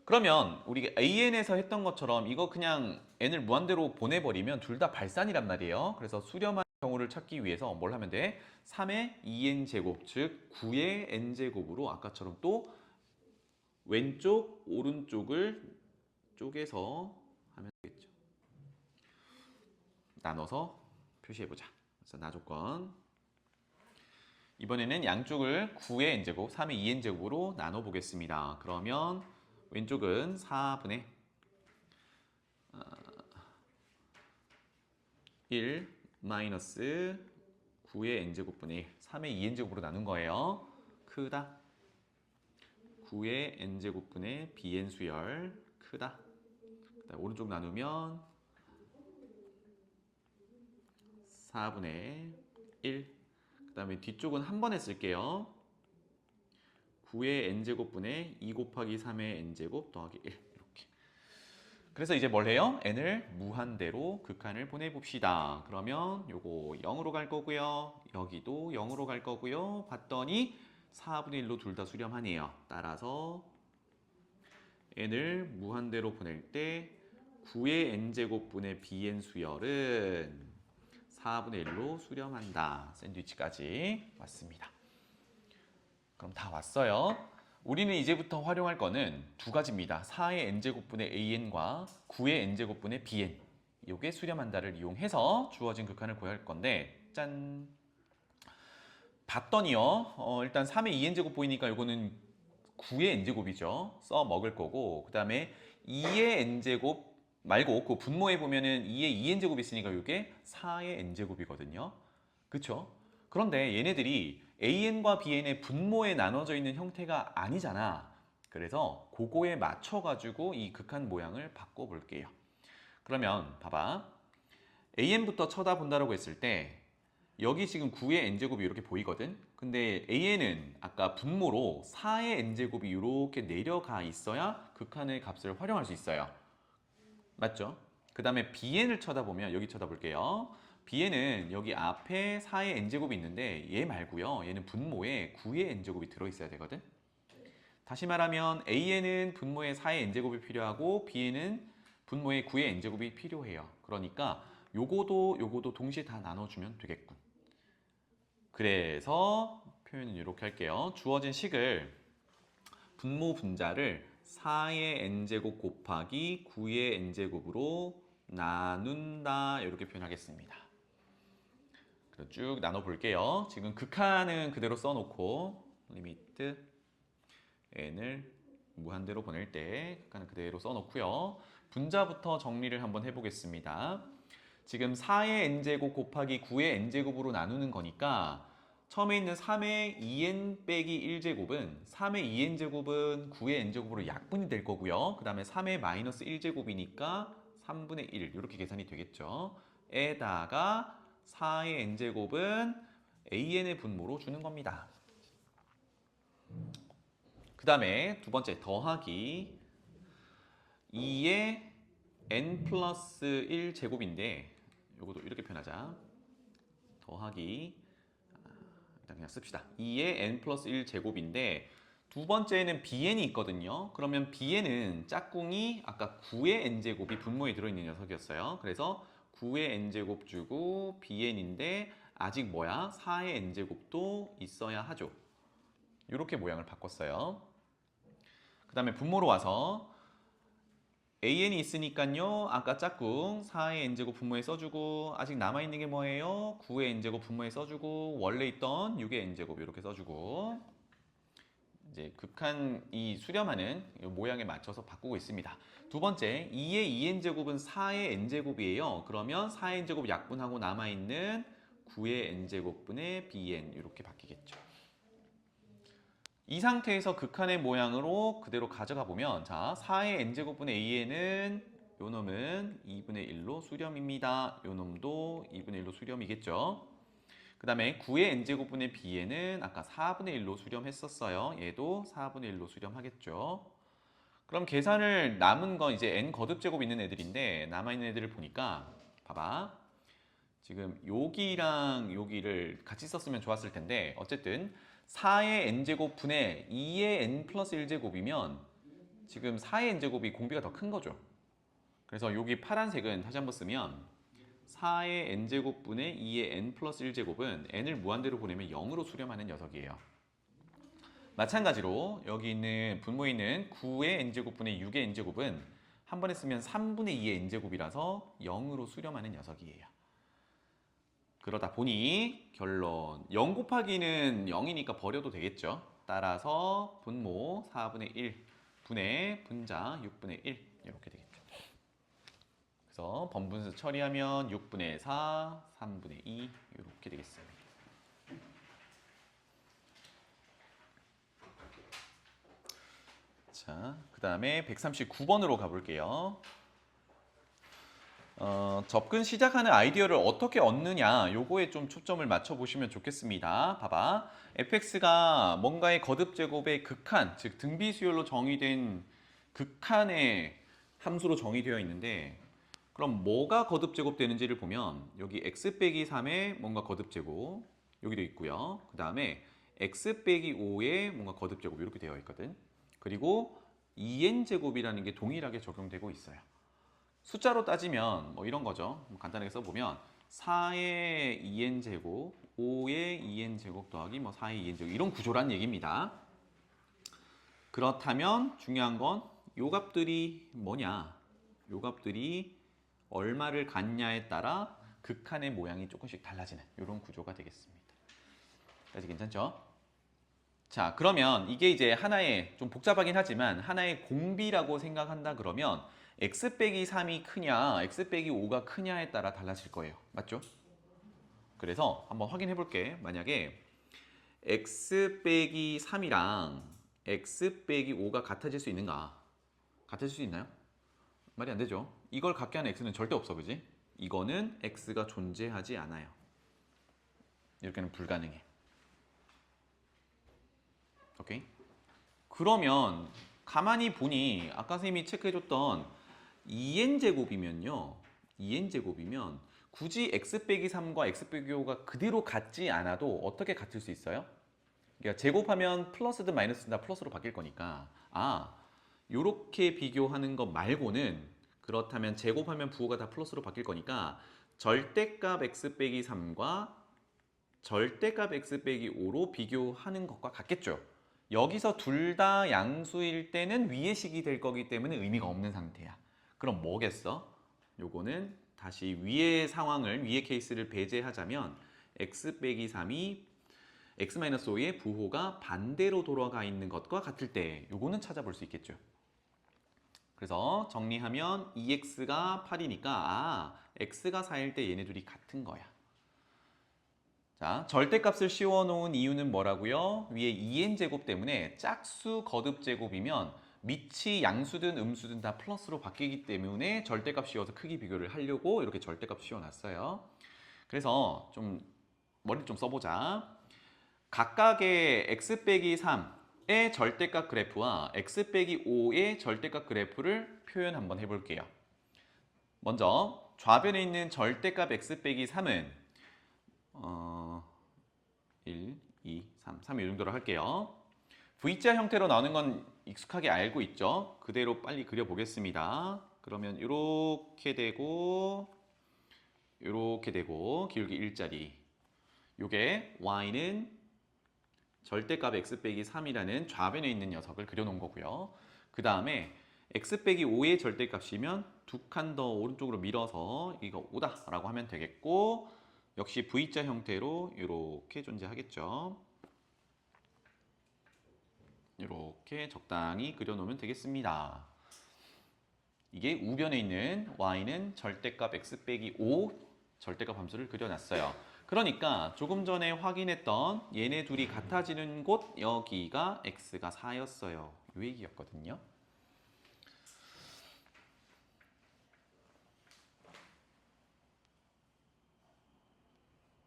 그러면 우리가 AN에서 했던 것처럼 이거 그냥 n을 무한대로 보내버리면 둘 다 발산이란 말이에요. 그래서 수렴한 경우를 찾기 위해서 뭘 하면 돼? 3의 2n 제곱 즉 9의 n 제곱으로 아까처럼 또 왼쪽 오른쪽을 쪼개서 하면 되겠죠. 나눠서 표시해보자. 그래서 나조건 이번에는 양쪽을 9의 n제곱, 3의 2n제곱으로 나눠보겠습니다. 그러면 왼쪽은 4분의 1 마이너스 9의 n제곱분의 1, 3의 2n제곱으로 나눈 거예요. 크다. 9의 n제곱분의 bn수열 크다. 그다음 오른쪽 나누면 4분의 1. 그 다음에 뒤쪽은 한 번에 쓸게요. 9의 n제곱분의 2 곱하기 3의 n제곱 더하기 1 이렇게. 그래서 이제 뭘 해요? n을 무한대로 극한을 보내봅시다. 그러면 요거 0으로 갈 거고요. 여기도 0으로 갈 거고요. 봤더니 4분의 1로 둘 다 수렴하네요. 따라서 n을 무한대로 보낼 때 9의 n제곱분의 bn 수열은 4분의 1로 수렴한다. 샌드위치까지 왔습니다. 그럼 다 왔어요. 우리는 이제부터 활용할 거는 두 가지입니다. 4의 n제곱분의 an과 9의 n제곱분의 bn. 이게 수렴한다를 이용해서 주어진 극한을 구할 건데 짠! 봤더니요. 일단 3의 2n제곱 보이니까 이거는 9의 n제곱이죠. 써 먹을 거고 그 다음에 2의 n제곱 말고 그 분모에 보면은 2의 2n제곱이 있으니까 이게 4의 n제곱이거든요. 그쵸? 그런데 얘네들이 an과 bn의 분모에 나눠져 있는 형태가 아니잖아. 그래서 그거에 맞춰가지고 이 극한 모양을 바꿔볼게요. 그러면 봐봐. an부터 쳐다본다고 했을 때 여기 지금 9의 n제곱이 이렇게 보이거든. 근데 an은 아까 분모로 4의 n제곱이 이렇게 내려가 있어야 극한의 값을 활용할 수 있어요. 맞죠? 그 다음에 bn을 쳐다보면 여기 쳐다볼게요. bn은 여기 앞에 4의 n제곱이 있는데 얘 말고요. 얘는 분모에 9의 n제곱이 들어있어야 되거든. 다시 말하면 an은 분모에 4의 n제곱이 필요하고 bn은 분모에 9의 n제곱이 필요해요. 그러니까 요거도 동시에 다 나눠주면 되겠군. 그래서 표현은 이렇게 할게요. 주어진 식을 분모 분자를 4의 n제곱 곱하기 9의 n제곱으로 나눈다 이렇게 표현하겠습니다. 그럼 쭉 나눠볼게요. 지금 극한은 그대로 써놓고 리미트 n을 무한대로 보낼 때 극한을 그대로 써놓고요. 분자부터 정리를 한번 해보겠습니다. 지금 4의 n제곱 곱하기 9의 n제곱으로 나누는 거니까 처음에 있는 3의 2n 빼기 1제곱은 3의 2n제곱은 9의 n제곱으로 약분이 될 거고요. 그 다음에 3의 마이너스 1제곱이니까 3분의 1 이렇게 계산이 되겠죠. 에다가 4의 n제곱은 an의 분모로 주는 겁니다. 그 다음에 두 번째 더하기 2의 n 플러스 1 제곱인데 요것도 이렇게 표현하자. 더하기 일단 그냥 씁시다. 2의 n 플러스 1 제곱인데 두 번째에는 bn이 있거든요. 그러면 bn은 짝꿍이 아까 9의 n제곱이 분모에 들어있는 녀석이었어요. 그래서 9의 n제곱 주고 bn인데 아직 뭐야? 4의 n제곱도 있어야 하죠. 이렇게 모양을 바꿨어요. 그 다음에 분모로 와서 an이 있으니까요. 아까 짝꿍 4의 n제곱 분모에 써주고 아직 남아있는 게 뭐예요? 9의 n제곱 분모에 써주고 원래 있던 6의 n제곱 이렇게 써주고 이제 극한이 수렴하는 모양에 맞춰서 바꾸고 있습니다. 두 번째 2의 2n제곱은 4의 n제곱이에요. 그러면 4의 n제곱 약분하고 남아있는 9의 n제곱분의 bn 이렇게 바뀌겠죠. 이 상태에서 극한의 모양으로 그대로 가져가 보면 자 4의 n제곱분의 an은 요 놈은 2분의 1로 수렴입니다. 요 놈도 2분의 1로 수렴이겠죠. 그 다음에 9의 n제곱분의 bn은 아까 4분의 1로 수렴했었어요. 얘도 4분의 1로 수렴하겠죠. 그럼 계산을 남은 건 이제 n 거듭제곱 있는 애들인데 남아있는 애들을 보니까 봐봐. 지금 여기랑 여기를 같이 썼으면 좋았을 텐데 어쨌든 4의 n제곱 분의 2의 n 플러스 1제곱이면 지금 4의 n제곱이 공비가 더 큰 거죠. 그래서 여기 파란색은 다시 한번 쓰면 4의 n제곱 분의 2의 n 플러스 1제곱은 n을 무한대로 보내면 0으로 수렴하는 녀석이에요. 마찬가지로 여기 있는 분모에 있는 9의 n제곱 분의 6의 n제곱은 한 번에 쓰면 3분의 2의 n제곱이라서 0으로 수렴하는 녀석이에요. 그러다 보니 결론 0 곱하기는 0이니까 버려도 되겠죠. 따라서 분모 4분의 1 분의 분자 6분의 1 이렇게 되겠죠. 그래서 번분수 처리하면 6분의 4, 3분의 2 이렇게 되겠습니다. 자, 그 다음에 139번으로 가볼게요. 접근 시작하는 아이디어를 어떻게 얻느냐 요거에 좀 초점을 맞춰 보시면 좋겠습니다. 봐봐. fx가 뭔가의 거듭제곱의 극한, 즉 등비수열로 정의된 극한의 함수로 정의되어 있는데 그럼 뭐가 거듭제곱 되는지를 보면 여기 x 빼기 3의 뭔가 거듭제곱 여기도 있고요. 그 다음에 x 빼기 5의 뭔가 거듭제곱 이렇게 되어 있거든. 그리고 2n제곱이라는 게 동일하게 적용되고 있어요. 숫자로 따지면 뭐 이런 거죠. 간단하게 써보면 4의 2n제곱, 5의 2n제곱 더하기 뭐 4의 2n제곱 이런 구조란 얘기입니다. 그렇다면 중요한 건 요 값들이 뭐냐? 요 값들이 얼마를 갖냐에 따라 극한의 모양이 조금씩 달라지는 이런 구조가 되겠습니다. 까지 괜찮죠? 자, 그러면 이게 이제 하나의 좀 복잡하긴 하지만 하나의 공비라고 생각한다 그러면 x 빼기 3이 크냐, x 빼기 5가 크냐에 따라 달라질 거예요. 맞죠? 그래서 한번 확인해 볼게. 만약에 x 빼기 3이랑 x 빼기 5가 같아질 수 있는가? 같아질 수 있나요? 말이 안 되죠. 이걸 갖게 하는 x는 절대 없어, 그지? 이거는 x가 존재하지 않아요. 이렇게는 불가능해. 오케이? 그러면 가만히 보니 아까 선생님이 체크해줬던 2n제곱이면요. 2n제곱이면 굳이 x 빼기 3과 x 빼기 5가 그대로 같지 않아도 어떻게 같을 수 있어요? 그러니까 제곱하면 플러스든 마이너스든 다 플러스로 바뀔 거니까 요렇게 비교하는 것 말고는 그렇다면 제곱하면 부호가 다 플러스로 바뀔 거니까 절대값 x 빼기 3과 절대값 x 빼기 5로 비교하는 것과 같겠죠. 여기서 둘 다 양수일 때는 위의 식이 될 거기 때문에 의미가 없는 상태야. 그럼 뭐겠어? 요거는 다시 위의 상황을, 위의 케이스를 배제하자면 x 빼기 3이 x-5의 부호가 반대로 돌아가 있는 것과 같을 때 요거는 찾아볼 수 있겠죠. 그래서 정리하면 2x가 8이니까 x가 4일 때 얘네 둘이 같은 거야. 자, 절대값을 씌워놓은 이유는 뭐라고요? 위에 2n제곱 때문에 짝수 거듭제곱이면 밑이 양수든 음수든 다 플러스로 바뀌기 때문에 절대값 씌워서 크기 비교를 하려고 이렇게 절대값 씌워놨어요. 그래서 좀 머리를 좀 써보자. 각각의 x 빼기 3의 절대값 그래프와 x 빼기 5의 절대값 그래프를 표현 한번 해볼게요. 먼저 좌변에 있는 절대값 x 빼기 3은 1, 2, 3 이 정도로 할게요. V자 형태로 나오는 건 익숙하게 알고 있죠? 그대로 빨리 그려보겠습니다. 그러면 이렇게 되고 기울기 1짜리. 요게 y는 절대값 x 빼기 3이라는 좌변에 있는 녀석을 그려놓은 거고요. 그 다음에 x 빼기 5의 절대값이면 두 칸 더 오른쪽으로 밀어서 이거 5다라고 하면 되겠고 역시 V자 형태로 이렇게 존재하겠죠. 이렇게 적당히 그려놓으면 되겠습니다. 이게 우변에 있는 y는 절대값 x 빼기 5 절대값 함수를 그려놨어요. 그러니까 조금 전에 확인했던 얘네 둘이 같아지는 곳 여기가 x가 4였어요. 이 얘기였거든요.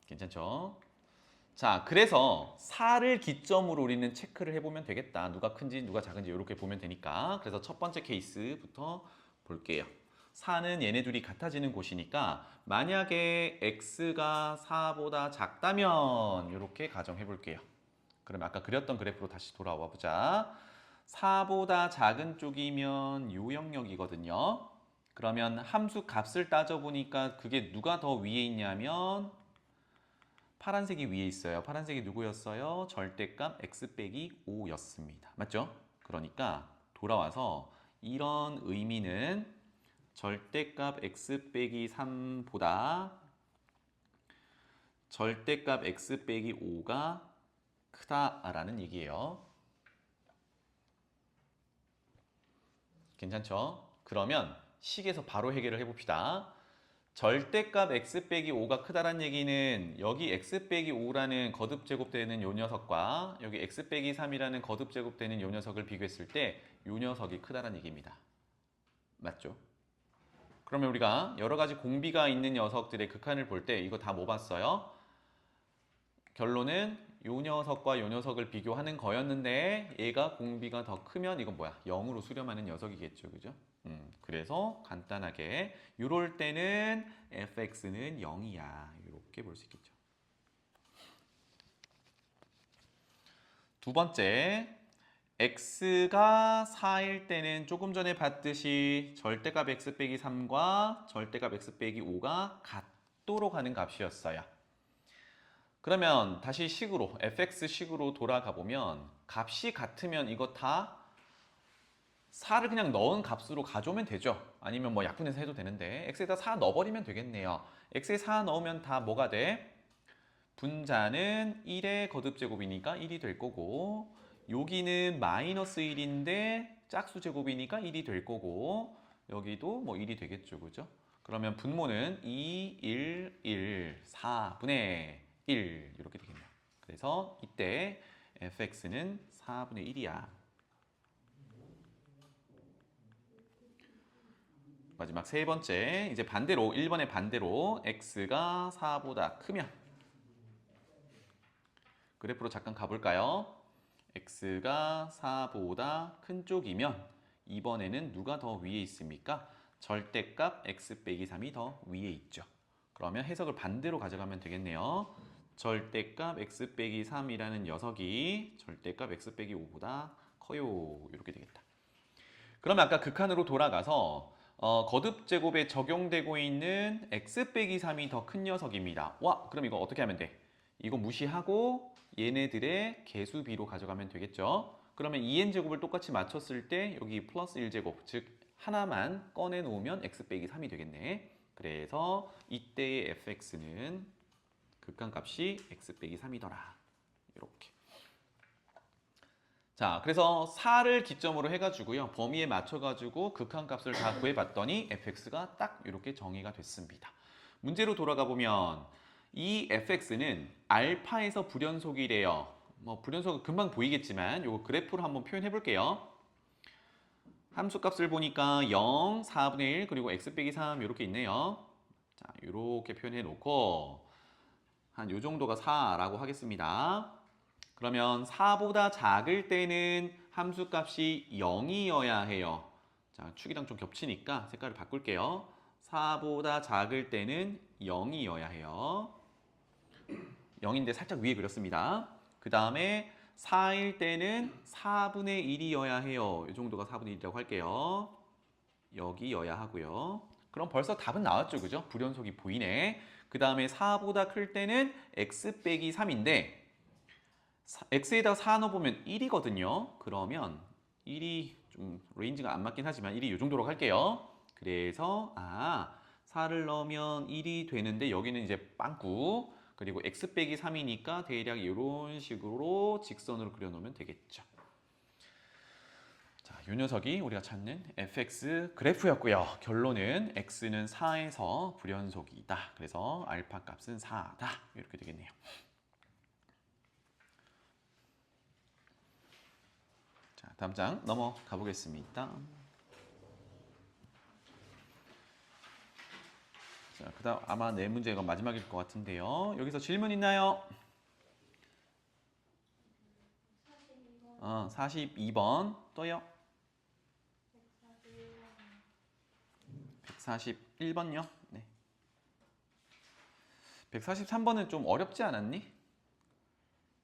괜찮죠? 자, 그래서 4를 기점으로 우리는 체크를 해보면 되겠다. 누가 큰지 누가 작은지 이렇게 보면 되니까. 그래서 첫 번째 케이스부터 볼게요. 4는 얘네 둘이 같아지는 곳이니까 만약에 x가 4보다 작다면 이렇게 가정해 볼게요. 그럼 아까 그렸던 그래프로 다시 돌아와 보자. 4보다 작은 쪽이면 요 영역이거든요. 그러면 함수 값을 따져보니까 그게 누가 더 위에 있냐면 파란색이 위에 있어요. 파란색이 누구였어요? 절대값 x 빼기 5였습니다. 맞죠? 그러니까 돌아와서 이런 의미는 절대값 x 빼기 3보다 절대값 x 빼기 5가 크다라는 얘기예요. 괜찮죠? 그러면 식에서 바로 해결을 해봅시다. 절대값 x 빼기 5가 크다란 얘기는 여기 x 빼기 5라는 거듭 제곱되는 요 녀석과 여기 x 빼기 3이라는 거듭 제곱되는 요 녀석을 비교했을 때 요 녀석이 크다란 얘기입니다. 맞죠? 그러면 우리가 여러 가지 공비가 있는 녀석들의 극한을 볼 때 이거 다 뭐 봤어요? 결론은 요 녀석과 요 녀석을 비교하는 거였는데 얘가 공비가 더 크면 이건 뭐야? 0으로 수렴하는 녀석이겠죠. 그죠? 그래서 간단하게 이럴 때는 fx는 0이야. 이렇게 볼 수 있겠죠. 두 번째, x가 4일 때는 조금 전에 봤듯이 절대값 x 빼기 3과 절대값 x 빼기 5가 같도록 하는 값이었어요. 그러면 다시 식으로 fx 식으로 돌아가 보면 값이 같으면 이거 다 4를 그냥 넣은 값으로 가져오면 되죠. 아니면 뭐 약분해서 해도 되는데 x에다 4 넣어버리면 되겠네요. x에 4 넣으면 다 뭐가 돼? 분자는 1의 거듭제곱이니까 1이 될 거고 여기는 마이너스 1인데 짝수 제곱이니까 1이 될 거고 여기도 뭐 1이 되겠죠. 그죠? 그러면 분모는 2, 1, 1, 4분의 1 이렇게 되겠네요. 그래서 이때 fx는 4분의 1이야. 마지막 세 번째, 이제 반대로 1번의 반대로 x가 4보다 크면 그래프로 잠깐 가볼까요? x가 4보다 큰 쪽이면 이번에는 누가 더 위에 있습니까? 절대값 x 빼기 3이 더 위에 있죠. 그러면 해석을 반대로 가져가면 되겠네요. 절대값 x 빼기 3이라는 녀석이 절대값 x 빼기 5보다 커요. 이렇게 되겠다. 그러면 아까 극한으로 돌아가서 거듭 제곱에 적용되고 있는 x 빼기 3이 더 큰 녀석입니다. 와, 그럼 이거 어떻게 하면 돼? 이거 무시하고 얘네들의 개수비로 가져가면 되겠죠. 그러면 2n제곱을 똑같이 맞췄을 때 여기 플러스 1제곱, 즉 하나만 꺼내 놓으면 x 빼기 3이 되겠네. 그래서 이때의 fx는 극한값이 x 빼기 3이더라. 이렇게. 자, 그래서 4를 기점으로 해가지고요. 범위에 맞춰가지고 극한값을 다 구해봤더니 fx가 딱 이렇게 정의가 됐습니다. 문제로 돌아가 보면 이 fx는 알파에서 불연속이래요. 뭐 불연속은 금방 보이겠지만 이거 그래프로 한번 표현해 볼게요. 함수값을 보니까 0, 4분의 1, 그리고 x 빼기 3 이렇게 있네요. 자, 이렇게 표현해 놓고 한 요 정도가 4라고 하겠습니다. 그러면 4보다 작을 때는 함수값이 0이어야 해요. 자, 축이랑 좀 겹치니까 색깔을 바꿀게요. 4보다 작을 때는 0이어야 해요. 0인데 살짝 위에 그렸습니다. 그 다음에 4일 때는 4분의 1이어야 해요. 이 정도가 4분의 1이라고 할게요. 여기여야 하고요. 그럼 벌써 답은 나왔죠, 그죠? 불연속이 보이네. 그 다음에 4보다 클 때는 x 빼기 3인데 x에다가 4 넣어보면 1이거든요. 그러면 1이 좀 레인지가 안 맞긴 하지만 1이 이 정도로 할게요. 그래서 4를 넣으면 1이 되는데 여기는 이제 빵꾸. 그리고 x 빼기 3이니까 대략 이런 식으로 직선으로 그려놓으면 되겠죠. 자, 이 녀석이 우리가 찾는 fx 그래프였고요. 결론은 x는 4에서 불연속이다. 그래서 알파 값은 4다. 이렇게 되겠네요. 자, 다음 장 넘어가 보겠습니다. 자, 그다음 아마 네 문제가 마지막일 것 같은데요. 여기서 질문 있나요? 42번 또요. 141번요. 네. 143번은 좀 어렵지 않았니?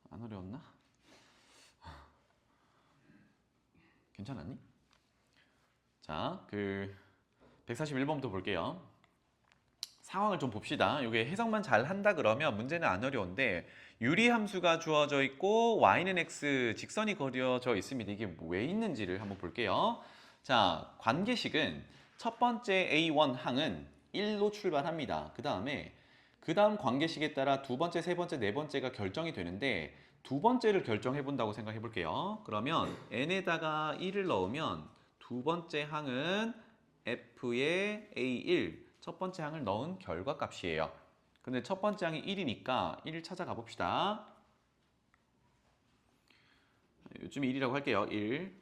안 어려웠나? 괜찮았니? 자, 141번부터 볼게요. 상황을 좀 봅시다. 이게 해석만 잘 한다 그러면 문제는 안 어려운데 유리함수가 주어져 있고 y는 x 직선이 그려져 있습니다. 이게 왜 있는지를 한번 볼게요. 자, 관계식은 첫 번째 A1 항은 1로 출발합니다. 그 다음 관계식에 따라 두 번째, 세 번째, 네 번째가 결정이 되는데 두 번째를 결정해 본다고 생각해 볼게요. 그러면 n에다가 1을 넣으면 두 번째 항은 f의 A1 첫 번째 항을 넣은 결과값이에요. 근데 첫 번째 항이 1이니까 1을 찾아가 봅시다. 요즘 1이라고 할게요. 1.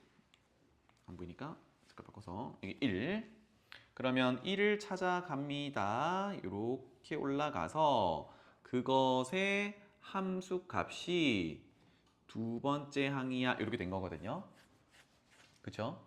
안 보이니까 색깔 바꿔서 여기 1. 그러면 1을 찾아갑니다. 이렇게 올라가서 그것의 함수값이 두 번째 항이야. 이렇게 된 거거든요. 그렇죠?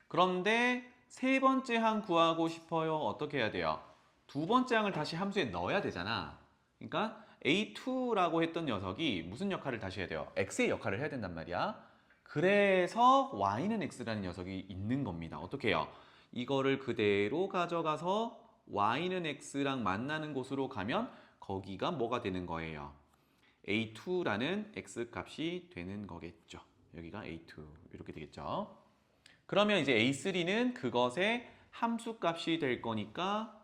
그런데 세 번째 항 구하고 싶어요. 어떻게 해야 돼요? 두 번째 항을 다시 함수에 넣어야 되잖아. 그러니까 A2라고 했던 녀석이 무슨 역할을 다시 해야 돼요? X의 역할을 해야 된단 말이야. 그래서 Y는 X라는 녀석이 있는 겁니다. 어떻게 해요? 이거를 그대로 가져가서 Y는 X랑 만나는 곳으로 가면 거기가 뭐가 되는 거예요? A2라는 X 값이 되는 거겠죠. 여기가 A2 이렇게 되겠죠. 그러면 이제 A3는 그것의 함수값이 될 거니까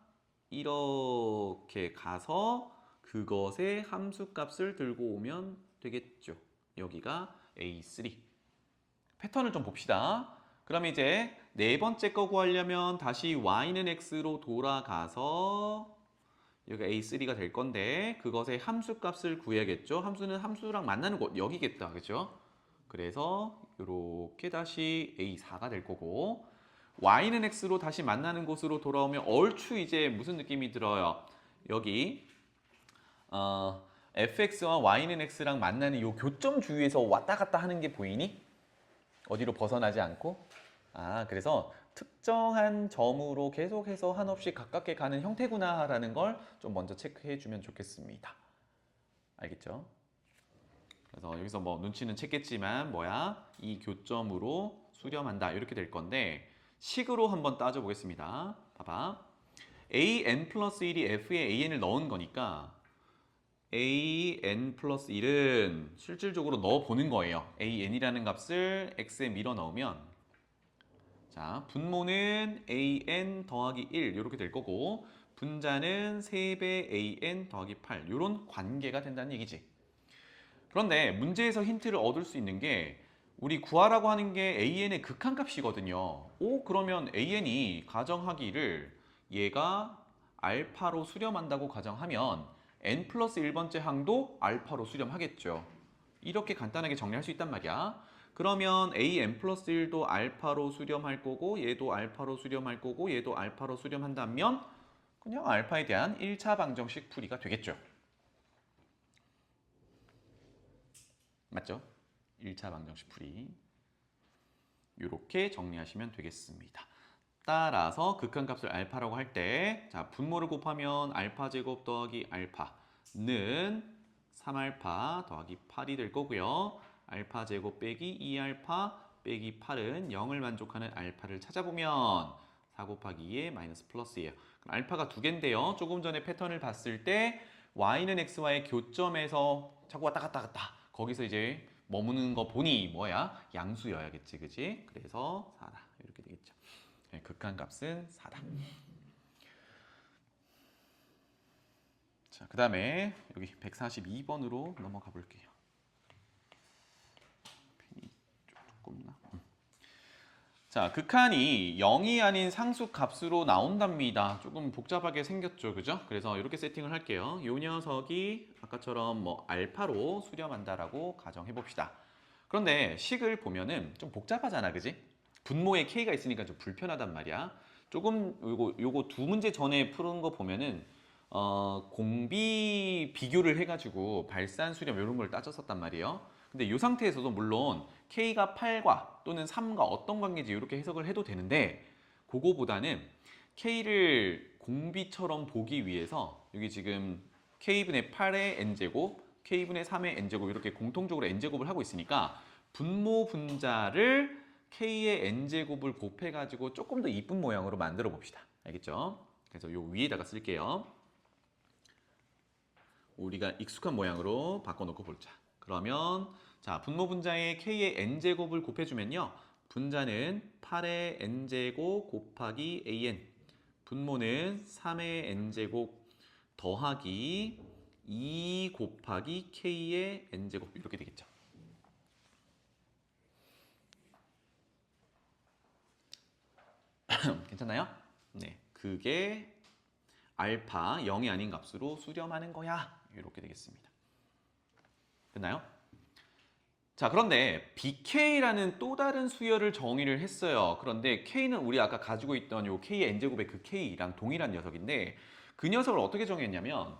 이렇게 가서 그것의 함수값을 들고 오면 되겠죠. 여기가 A3. 패턴을 좀 봅시다. 그러면 이제 네 번째 거 구하려면 다시 y는 x로 돌아가서 여기가 A3가 될 건데 그것의 함수값을 구해야겠죠. 함수는 함수랑 만나는 곳 여기겠다. 그렇죠? 그래서 이렇게 다시 A4가 될 거고 y는 x로 다시 만나는 곳으로 돌아오면 얼추 이제 무슨 느낌이 들어요? 여기 fx와 y는 x랑 만나는 이 교점 주위에서 왔다 갔다 하는 게 보이니? 어디로 벗어나지 않고? 그래서 특정한 점으로 계속해서 한없이 가깝게 가는 형태구나라는 걸 좀 먼저 체크해 주면 좋겠습니다. 알겠죠? 그래서 여기서 뭐 눈치는 챘겠지만 이 교점으로 수렴한다 이렇게 될 건데 식으로 한번 따져 보겠습니다. 봐봐. an 플러스 1이 f에 an을 넣은 거니까 an 플러스 1은 실질적으로 넣어 보는 거예요. an이라는 값을 x에 밀어 넣으면 자, 분모는 an 더하기 1 이렇게 될 거고 분자는 3배 an 더하기 8 이런 관계가 된다는 얘기지. 그런데 문제에서 힌트를 얻을 수 있는 게 우리 구하라고 하는 게 AN의 극한값이거든요. 오, 그러면 AN이 가정하기를 얘가 알파로 수렴한다고 가정하면 n 플러스 1번째 항도 알파로 수렴하겠죠. 이렇게 간단하게 정리할 수 있단 말이야. 그러면 AN 플러스 1도 알파로 수렴할 거고 얘도 알파로 수렴할 거고 얘도 알파로 수렴한다면 그냥 알파에 대한 1차 방정식 풀이가 되겠죠. 맞죠? 1차 방정식 풀이. 이렇게 정리하시면 되겠습니다. 따라서 극한값을 알파라고 할 때, 자, 분모를 곱하면 알파 제곱 더하기 알파는 3알파 더하기 8이 될 거고요. 알파 제곱 빼기 2알파 빼기 8은 0을 만족하는 알파를 찾아보면 4 곱하기 2에 마이너스 플러스예요. 그럼 알파가 두 개인데요. 조금 전에 패턴을 봤을 때 y는 x와의 교점에서 자꾸 왔다 갔다 갔다. 거기서 이제 머무는 거 보니 뭐야? 양수여야겠지, 그지? 그래서 4다. 이렇게 되겠죠. 네, 극한값은 4다. 자, 그 다음에 여기 142번으로 넘어가 볼게요. 펜이 조금 나. 자, 극한이 0이 아닌 상수값으로 나온답니다. 조금 복잡하게 생겼죠, 그죠? 그래서 이렇게 세팅을 할게요. 이 녀석이 아까처럼 뭐 알파로 수렴한다라고 가정해 봅시다. 그런데 식을 보면은 좀 복잡하잖아, 그지? 분모에 k가 있으니까 좀 불편하단 말이야. 조금 요거 두 문제 전에 푸는 거 보면은 공비 비교를 해가지고 발산 수렴 이런 걸 따졌었단 말이에요. 근데 이 상태에서도 물론 k가 8과 또는 3과 어떤 관계인지 이렇게 해석을 해도 되는데 그거보다는 k를 공비처럼 보기 위해서 여기 지금 k분의 8의 n제곱, k분의 3의 n제곱 이렇게 공통적으로 n제곱을 하고 있으니까 분모 분자를 k의 n제곱을 곱해가지고 조금 더 이쁜 모양으로 만들어 봅시다. 알겠죠? 그래서 요 위에다가 쓸게요. 우리가 익숙한 모양으로 바꿔놓고 보자. 그러면 자, 분모 분자에 k의 n제곱을 곱해주면요. 분자는 8의 n제곱 곱하기 an, 분모는 3의 n제곱 더하기 2 곱하기 k의 n제곱 이렇게 되겠죠. 괜찮나요? 네, 그게 알파 0이 아닌 값으로 수렴하는 거야. 이렇게 되겠습니다. 됐나요? 자, 그런데 BK라는 또 다른 수열을 정의를 했어요. 그런데 K는 우리 아까 가지고 있던 요 K의 n제곱의 그 K랑 동일한 녀석인데 그 녀석을 어떻게 정의했냐면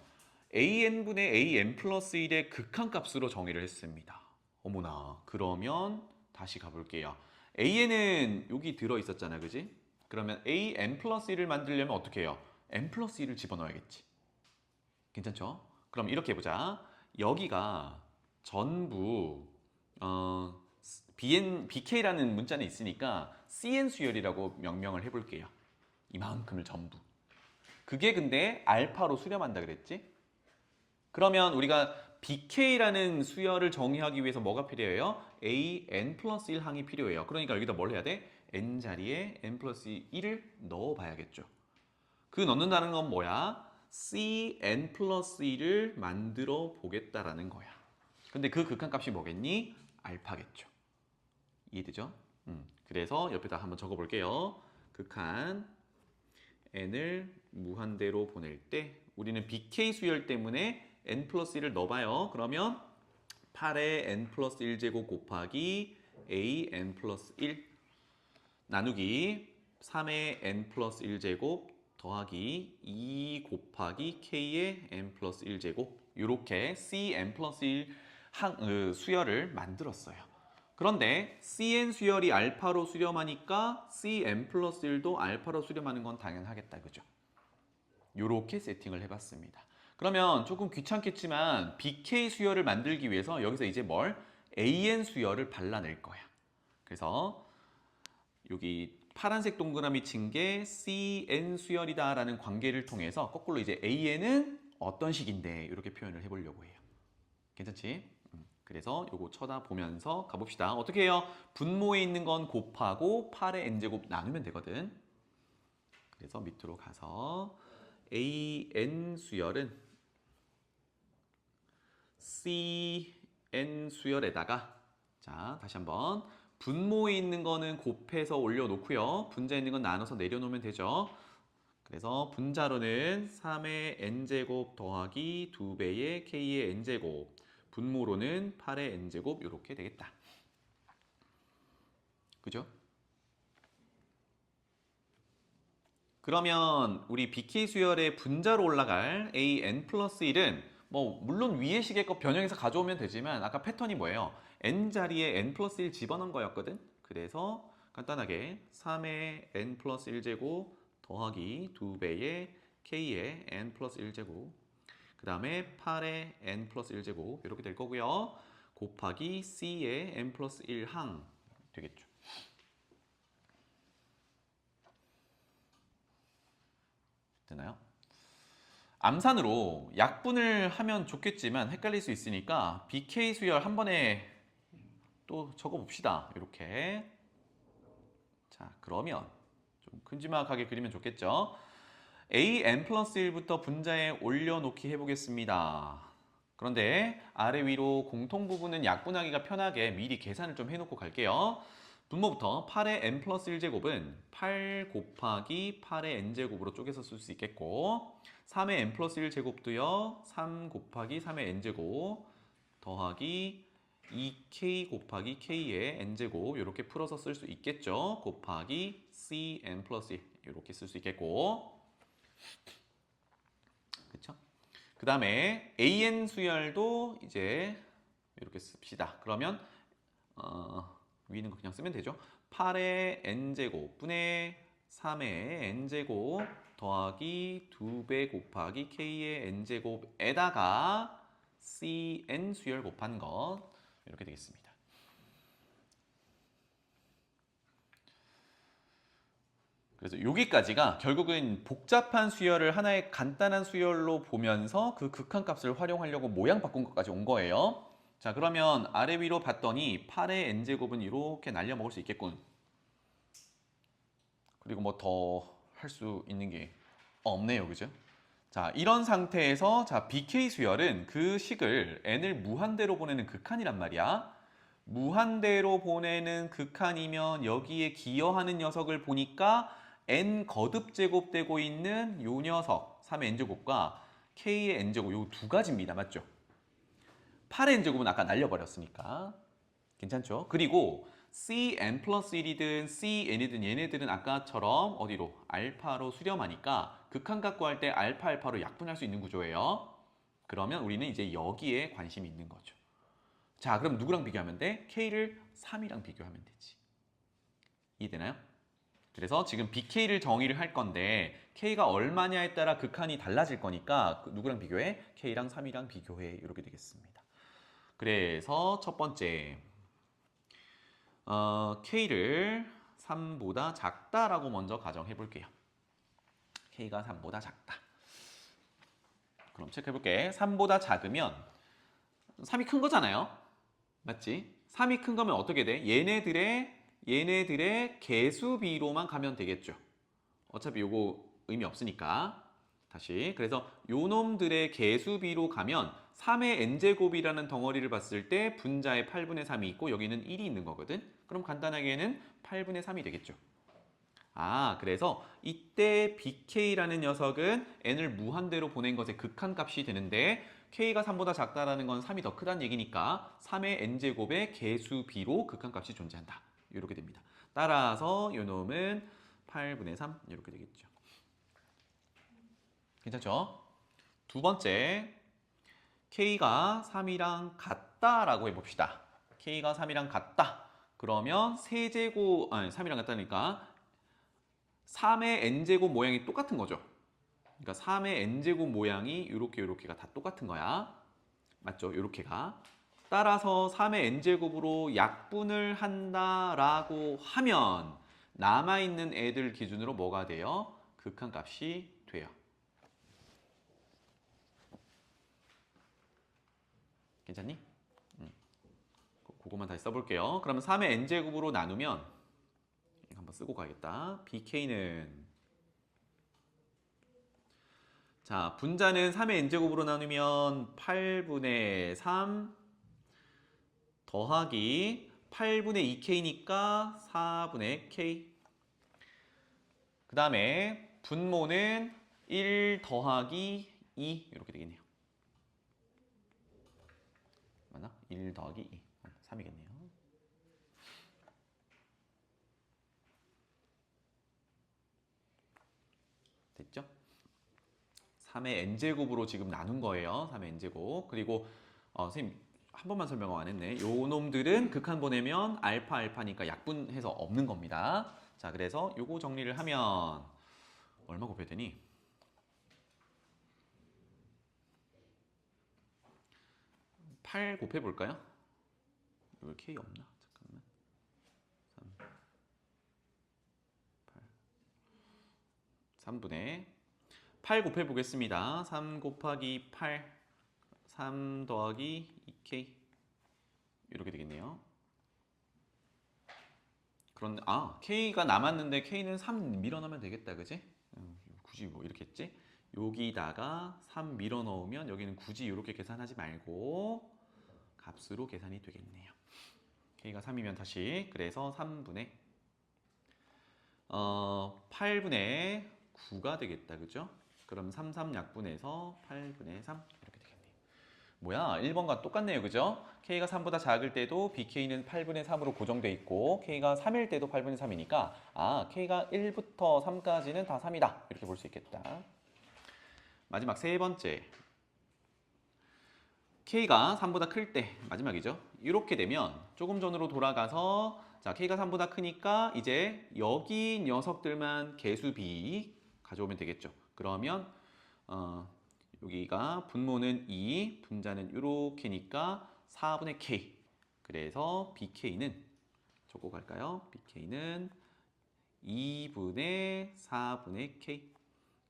AN분의 AN 플러스 1의 극한값으로 정의를 했습니다. 어머나, 그러면 다시 가볼게요. AN은 여기 들어있었잖아, 그지? 그러면 AN 플러스 1을 만들려면 어떻게 해요? N 플러스 1을 집어넣어야겠지. 괜찮죠? 그럼 이렇게 해보자. 여기가 전부 BK라는 문자는 있으니까 CN 수열이라고 명명을 해볼게요. 이만큼을 전부. 그게 근데 알파로 수렴한다 그랬지? 그러면 우리가 BK라는 수열을 정의하기 위해서 뭐가 필요해요? AN 플러스 1 항이 필요해요. 그러니까 여기다 뭘 해야 돼? N 자리에 N 플러스 1을 넣어봐야겠죠. 그 넣는다는 건 뭐야? CN 플러스 1을 만들어 보겠다라는 거야. 근데 그 극한값이 뭐겠니? 알파겠죠. 이해되죠? 그래서 옆에다 한번 적어볼게요. 극한 n을 무한대로 보낼 때 우리는 BK 수열 때문에 n 플러스 1을 넣어봐요. 그러면 8의 n 플러스 1제곱 곱하기 a n 플러스 1 나누기 3의 n 플러스 1제곱 더하기 2 곱하기 k의 n 플러스 1제곱 이렇게 cn 플러스 1 수열을 만들었어요. 그런데 cn 수열이 알파로 수렴하니까 cn 플러스 1도 알파로 수렴하는 건 당연하겠다. 그죠? 이렇게 세팅을 해봤습니다. 그러면 조금 귀찮겠지만 BK 수열을 만들기 위해서 여기서 이제 뭘? AN 수열을 발라낼 거야. 그래서 여기 파란색 동그라미 친 게 CN 수열이다라는 관계를 통해서 거꾸로 이제 AN은 어떤 식인데 이렇게 표현을 해보려고 해요. 괜찮지? 그래서 요거 쳐다보면서 가봅시다. 어떻게 해요? 분모에 있는 건 곱하고 8의 n제곱 나누면 되거든. 그래서 밑으로 가서 AN 수열은 CN n 수열에다가 자 다시 한번 분모에 있는 거는 곱해서 올려놓고요. 분자에 있는 건 나눠서 내려놓으면 되죠. 그래서 분자로는 3의 n제곱 더하기 2배의 k의 n제곱, 분모로는 8의 n제곱 이렇게 되겠다. 그죠? 그러면 우리 BK 수열의 분자로 올라갈 AN 플러스 1은 뭐 물론 위의 식의 거 변형해서 가져오면 되지만 아까 패턴이 뭐예요? n 자리에 n 플러스 1 집어넣은 거였거든? 그래서 간단하게 3의 n 플러스 1제곱 더하기 2배의 k의 n 플러스 1제곱 그 다음에 8의 n 플러스 1제곱 이렇게 될 거고요. 곱하기 c의 n 플러스 1항 되겠죠. 되나요? 암산으로 약분을 하면 좋겠지만 헷갈릴 수 있으니까 BK 수열 한 번에 또 적어봅시다. 이렇게. 자, 그러면 좀 큼지막하게 그리면 좋겠죠? AN 플러스 1부터 분자에 올려놓기 해보겠습니다. 그런데 아래 위로 공통 부분은 약분하기가 편하게 미리 계산을 좀 해놓고 갈게요. 분모부터 8의 n 플러스 1제곱은 8 곱하기 8의 n제곱으로 쪼개서 쓸 수 있겠고 3의 n 플러스 1제곱도요. 3 곱하기 3의 n제곱 더하기 2k 곱하기 k의 n제곱 이렇게 풀어서 쓸 수 있겠죠. 곱하기 cn 플러스 1 이렇게 쓸 수 있겠고 그쵸? 그 다음에 an 수열도 이제 이렇게 씁시다. 그러면 위는 거 그냥 쓰면 되죠. 8의 n제곱 분의 3의 n제곱 더하기 2배 곱하기 k의 n제곱에다가 cn 수열 곱한 것 이렇게 되겠습니다. 그래서 여기까지가 결국은 복잡한 수열을 하나의 간단한 수열로 보면서 그 극한값을 활용하려고 모양 바꾼 것까지 온 거예요. 자, 그러면 아래 위로 봤더니 8의 n제곱은 이렇게 날려 먹을 수 있겠군. 그리고 뭐 더 할 수 있는 게 없네요. 그죠? 자, 이런 상태에서 자, BK 수열은 그 식을 n을 무한대로 보내는 극한이란 말이야. 무한대로 보내는 극한이면 여기에 기여하는 녀석을 보니까 n 거듭 제곱되고 있는 요 녀석 3의 n제곱과 k의 n제곱 요 두 가지입니다. 맞죠? 8의 n제곱은 아까 날려버렸으니까 괜찮죠? 그리고 cn 플러스 1이든 cn이든 얘네들은 아까처럼 어디로? 알파로 수렴하니까 극한 갖고 할 때 알파 알파로 약분할 수 있는 구조예요. 그러면 우리는 이제 여기에 관심이 있는 거죠. 자, 그럼 누구랑 비교하면 돼? k를 3이랑 비교하면 되지. 이해되나요? 그래서 지금 BK를 정의를 할 건데 K가 얼마냐에 따라 극한이 달라질 거니까 누구랑 비교해? K랑 3이랑 비교해. 이렇게 되겠습니다. 그래서 첫 번째 K를 3보다 작다라고 먼저 가정해 볼게요. K가 3보다 작다. 그럼 체크해 볼게. 3보다 작으면 3이 큰 거잖아요. 맞지? 3이 큰 거면 어떻게 돼? 얘네들의 개수비로만 가면 되겠죠. 어차피 요거 의미 없으니까. 다시. 그래서 요 놈들의 개수비로 가면 3의 n제곱이라는 덩어리를 봤을 때 분자에 8분의 3이 있고 여기는 1이 있는 거거든. 그럼 간단하게는 8분의 3이 되겠죠. 아, 그래서 이때 BK라는 녀석은 n을 무한대로 보낸 것의 극한값이 되는데 K가 3보다 작다라는 건 3이 더 크다는 얘기니까 3의 n제곱의 개수비로 극한값이 존재한다. 이렇게 됩니다. 따라서 요 놈은 8분의 3 이렇게 되겠죠. 괜찮죠? 두 번째, K가 3이랑 같다라고 해봅시다. K가 3이랑 같다. 그러면 세제곱, 아니 3이랑 같다니까 3의 n제곱 모양이 똑같은 거죠. 그러니까 3의 n제곱 모양이 요렇게가 다 똑같은 거야. 맞죠? 요렇게가. 따라서 3의 n제곱으로 약분을 한다라고 하면 남아있는 애들 기준으로 뭐가 돼요? 극한값이 돼요. 괜찮니? 그거만 다시 써볼게요. 그러면 3의 n제곱으로 나누면 이거 한번 쓰고 가야겠다. BK는 자, 분자는 3의 n제곱으로 나누면 8분의 3 더하기 8분의 2k니까 4분의 k. 그 다음에 분모는 1 더하기 2 이렇게 되겠네요. 맞나? 1 더하기 2. 3이겠네요. 됐죠? 3의 n제곱으로 지금 나눈 거예요. 3의 n제곱. 그리고 선생님 한 번만 설명 안 했네. 요 놈들은 극한 보내면 알파 알파니까 약분해서 없는 겁니다. 자, 그래서 요거 정리를 하면 얼마 곱해야 되니? 8 곱해 볼까요? 여기 K 없나? 잠깐만. 3분의 8 곱해 보겠습니다. 3 곱하기 8 3 더하기 2K 이렇게 되겠네요. 그런데 K가 남았는데 K는 3 밀어넣으면 되겠다. 그지? 굳이 뭐 이렇게 했지? 여기다가 3 밀어 넣으면 여기는 굳이 이렇게 계산하지 말고 값으로 계산이 되겠네요. K가 3이면 다시 그래서 3분의 8분의 9가 되겠다. 그죠? 그럼 3, 3 약분해서 8분의 3 이렇게 되겠네요. 뭐야? 1번과 똑같네요. 그죠? K가 3보다 작을 때도 BK는 8분의 3으로 고정돼 있고 K가 3일 때도 8분의 3이니까 K가 1부터 3까지는 다 3이다. 이렇게 볼 수 있겠다. 마지막 세 번째. K가 3보다 클 때 마지막이죠. 이렇게 되면 조금 전으로 돌아가서 자, K가 3보다 크니까 이제 여기 녀석들만 개수 B 가져오면 되겠죠. 그러면 여기가 분모는 2, 분자는 이렇게니까 4분의 K. 그래서 BK는 적고 갈까요? BK는 2분의 4분의 K.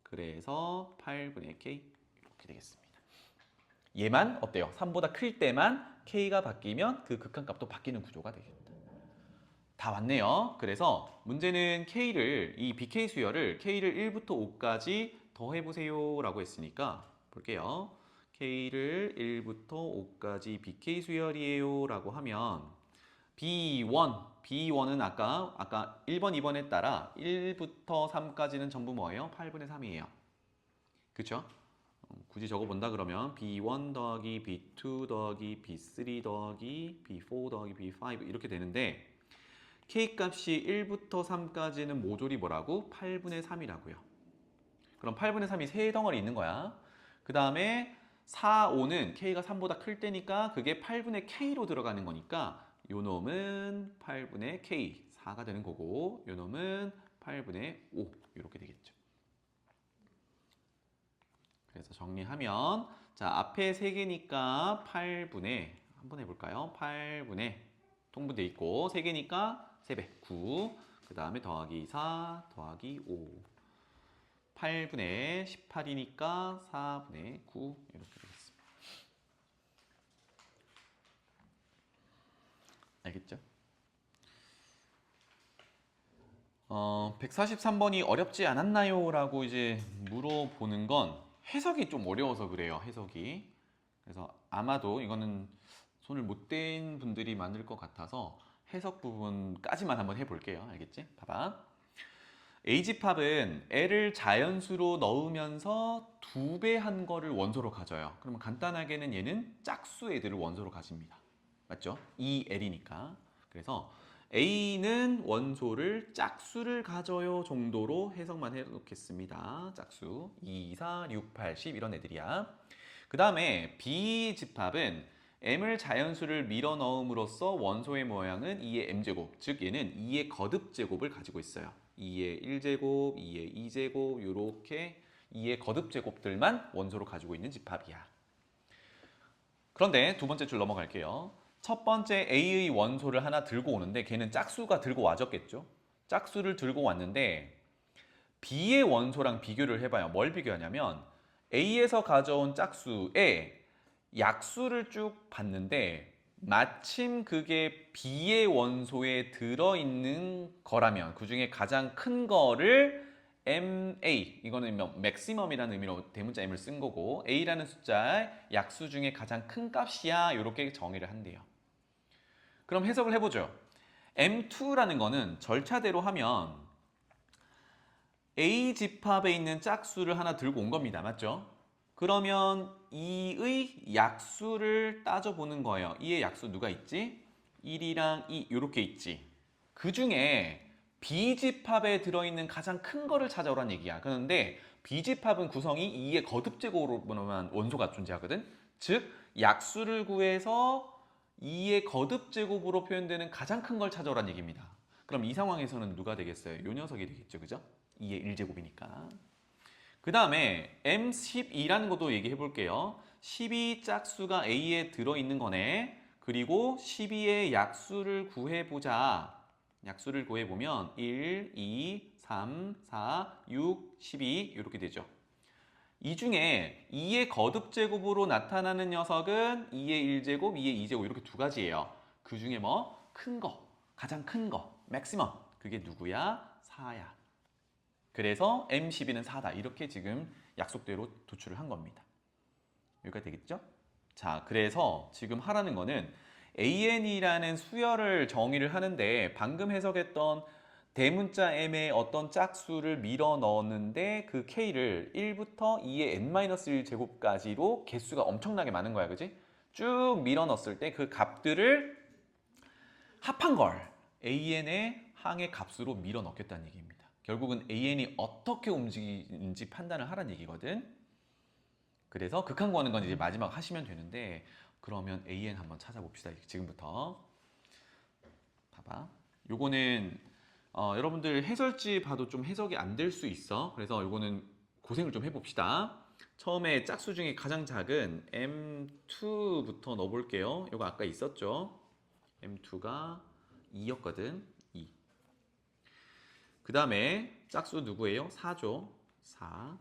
그래서 8분의 K 이렇게 되겠습니다. 얘만 어때요? 3보다 클 때만 K가 바뀌면 그 극한값도 바뀌는 구조가 되겠다. 다 왔네요. 그래서 문제는 K를 이 BK 수열을 K를 1부터 5까지 더해보세요 라고 했으니까 볼게요. K를 1부터 5까지 BK 수열이에요 라고 하면 B1은 아까 1번, 2번에 따라 1부터 3까지는 전부 뭐예요? 8분의 3이에요. 그쵸? 굳이 적어본다 그러면 B1 더하기 B2 더하기 B3 더하기 B4 더하기 B5 이렇게 되는데 K값이 1부터 3까지는 모조리 뭐라고? 8분의 3이라고요. 그럼 8분의 3이 세 덩어리 있는 거야. 그 다음에 4, 5는 K가 3보다 클 때니까 그게 8분의 K로 들어가는 거니까 요 놈은 8분의 K, 4가 되는 거고 요 놈은 8분의 5 이렇게 되겠죠. 그래서 정리하면 자 앞에 3개니까 8분의 한번 해볼까요? 8분의 통분돼 있고 3개니까 3배 9 그 다음에 더하기 4 더하기 5 8분의 18이니까 4분의 9 이렇게 되겠습니다. 알겠죠? 143번이 어렵지 않았나요? 라고 이제 물어보는 건 해석이 좀 어려워서 그래요. 해석이. 그래서 아마도 이거는 손을 못 댄 분들이 많을 것 같아서 해석 부분까지만 한번 해볼게요. 알겠지? 봐봐. A집합은 L을 자연수로 넣으면서 2배 한 거를 원소로 가져요. 그러면 간단하게는 얘는 짝수 애들을 원소로 가집니다. 맞죠? 2L이니까. 그래서 A는 원소를 짝수를 가져요 정도로 해석만 해놓겠습니다. 짝수 2, 4, 6, 8, 10 이런 애들이야. 그 다음에 B집합은 M을 자연수를 밀어 넣음으로써 원소의 모양은 2의 M제곱, 즉 얘는 2의 거듭제곱을 가지고 있어요. 2의 1제곱, 2의 2제곱 이렇게 2의 거듭제곱들만 원소로 가지고 있는 집합이야. 그런데 두 번째 줄 넘어갈게요. 첫 번째 A의 원소를 하나 들고 오는데 걔는 짝수가 들고 와졌겠죠? 짝수를 들고 왔는데 B의 원소랑 비교를 해봐요. 뭘 비교하냐면 A에서 가져온 짝수에 약수를 쭉 봤는데 마침 그게 B의 원소에 들어있는 거라면 그 중에 가장 큰 거를 MA, 이거는 맥시멈이라는 의미로 대문자 M을 쓴 거고 A라는 숫자의 약수 중에 가장 큰 값이야 이렇게 정의를 한대요. 그럼 해석을 해보죠. M2라는 거는 절차대로 하면 A 집합에 있는 짝수를 하나 들고 온 겁니다. 맞죠? 그러면 2의 약수를 따져보는 거예요. 2의 약수 누가 있지? 1이랑 2 이렇게 있지. 그 중에 B집합에 들어있는 가장 큰 거를 찾아오란 얘기야. 그런데 B집합은 구성이 2의 거듭제곱으로만 원소가 존재하거든. 즉 약수를 구해서 2의 거듭제곱으로 표현되는 가장 큰 걸 찾아오란 얘기입니다. 그럼 이 상황에서는 누가 되겠어요? 이 녀석이 되겠죠. 그죠? 2의 1제곱이니까. 그 다음에 M12라는 것도 얘기해 볼게요. 12 짝수가 A에 들어있는 거네. 그리고 12의 약수를 구해보자. 약수를 구해보면 1, 2, 3, 4, 6, 12 이렇게 되죠. 이 중에 2의 거듭제곱으로 나타나는 녀석은 2의 1제곱, 2의 2제곱 이렇게 두 가지예요. 그 중에 뭐? 큰 거, 가장 큰 거, 맥시멈. 그게 누구야? 4야. 그래서 M12는 4다. 이렇게 지금 약속대로 도출을 한 겁니다. 여기까지 되겠죠? 자, 그래서 지금 하라는 거는 AN이라는 수열을 정의를 하는데 방금 해석했던 대문자 m의 어떤 짝수를 밀어 넣었는데 그 k를 1부터 2의 n-1 제곱까지로 개수가 엄청나게 많은 거야. 그지? 쭉 밀어 넣었을 때 그 값들을 합한 걸 AN의 항의 값으로 밀어 넣겠다는 얘기입니다. 결국은 AN이 어떻게 움직이는지 판단을 하라는 얘기거든. 그래서 극한 구하는 건 이제 마지막 하시면 되는데 그러면 AN 한번 찾아봅시다. 지금부터. 봐봐. 요거는 여러분들 해설지 봐도 좀 해석이 안 될 수 있어. 그래서 요거는 고생을 좀 해봅시다. 처음에 짝수 중에 가장 작은 M2부터 넣어볼게요. 요거 아까 있었죠. M2가 2였거든. 2. 그 다음에 짝수 누구예요? 4죠. 4.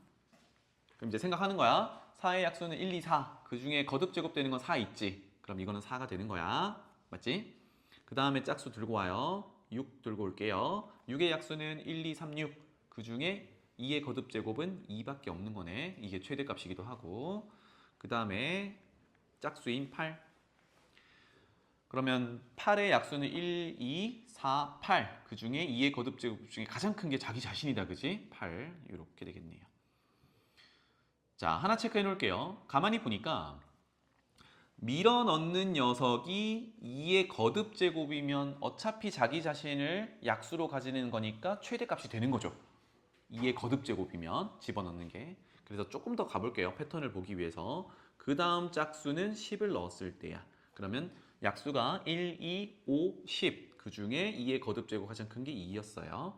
그럼 이제 생각하는 거야. 4의 약수는 1, 2, 4. 그 중에 거듭제곱 되는 건 4 있지. 그럼 이거는 4가 되는 거야. 맞지? 그 다음에 짝수 들고 와요. 6 들고 올게요. 6의 약수는 1, 2, 3, 6. 그 중에 2의 거듭제곱은 2밖에 없는 거네. 이게 최대값이기도 하고. 그 다음에 짝수인 8. 그러면 8의 약수는 1, 2, 4, 8. 그 중에 2의 거듭제곱 중에 가장 큰 게 자기 자신이다. 그지? 8. 이렇게 되겠네요. 자, 하나 체크해 놓을게요. 가만히 보니까 밀어 넣는 녀석이 2의 거듭제곱이면 어차피 자기 자신을 약수로 가지는 거니까 최대값이 되는 거죠. 2의 거듭제곱이면 집어넣는 게. 그래서 조금 더 가볼게요. 패턴을 보기 위해서. 그 다음 짝수는 10을 넣었을 때야. 그러면 약수가 1, 2, 5, 10. 그 중에 2의 거듭제곱 가장 큰 게 2였어요.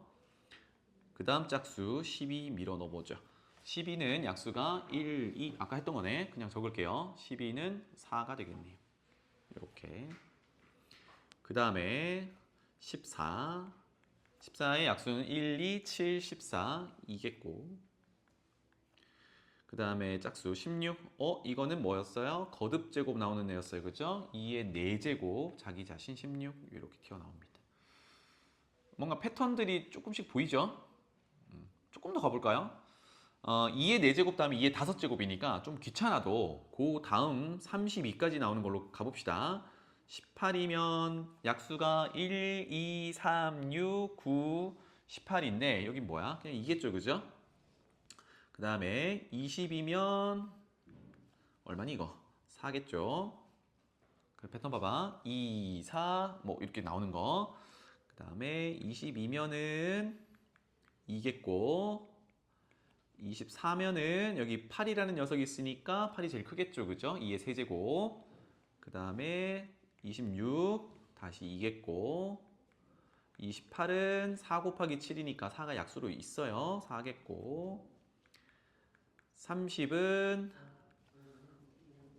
그 다음 짝수 12 밀어 넣어보죠. 12는 약수가 1, 2, 아까 했던 거네. 그냥 적을게요. 12는 4가 되겠네요. 이렇게. 그 다음에 14. 14의 약수는 1, 2, 7, 14. 2겠고. 그 다음에 짝수 16. 이거는 뭐였어요? 거듭제곱 나오는 애였어요. 그죠? 2의 4제곱. 자기 자신 16. 이렇게 튀어나옵니다. 뭔가 패턴들이 조금씩 보이죠? 조금 더 가볼까요? 2의 4제곱 다음에 2의 5제곱이니까 좀 귀찮아도 그 다음 32까지 나오는 걸로 가봅시다. 18이면 약수가 1, 2, 3, 6, 9, 18인데 여기 뭐야? 그냥 2겠죠, 그죠? 그 다음에 20이면 얼마니 이거? 4겠죠? 그 패턴 봐봐. 2, 4, 뭐 이렇게 나오는 거. 그 다음에 22면은 2겠고 24면은 여기 8이라는 녀석이 있으니까 8이 제일 크겠죠. 그죠? 2의 세제곱. 그 다음에 26 다시 2겠고 28은 4 곱하기 7이니까 4가 약수로 있어요. 4겠고 30은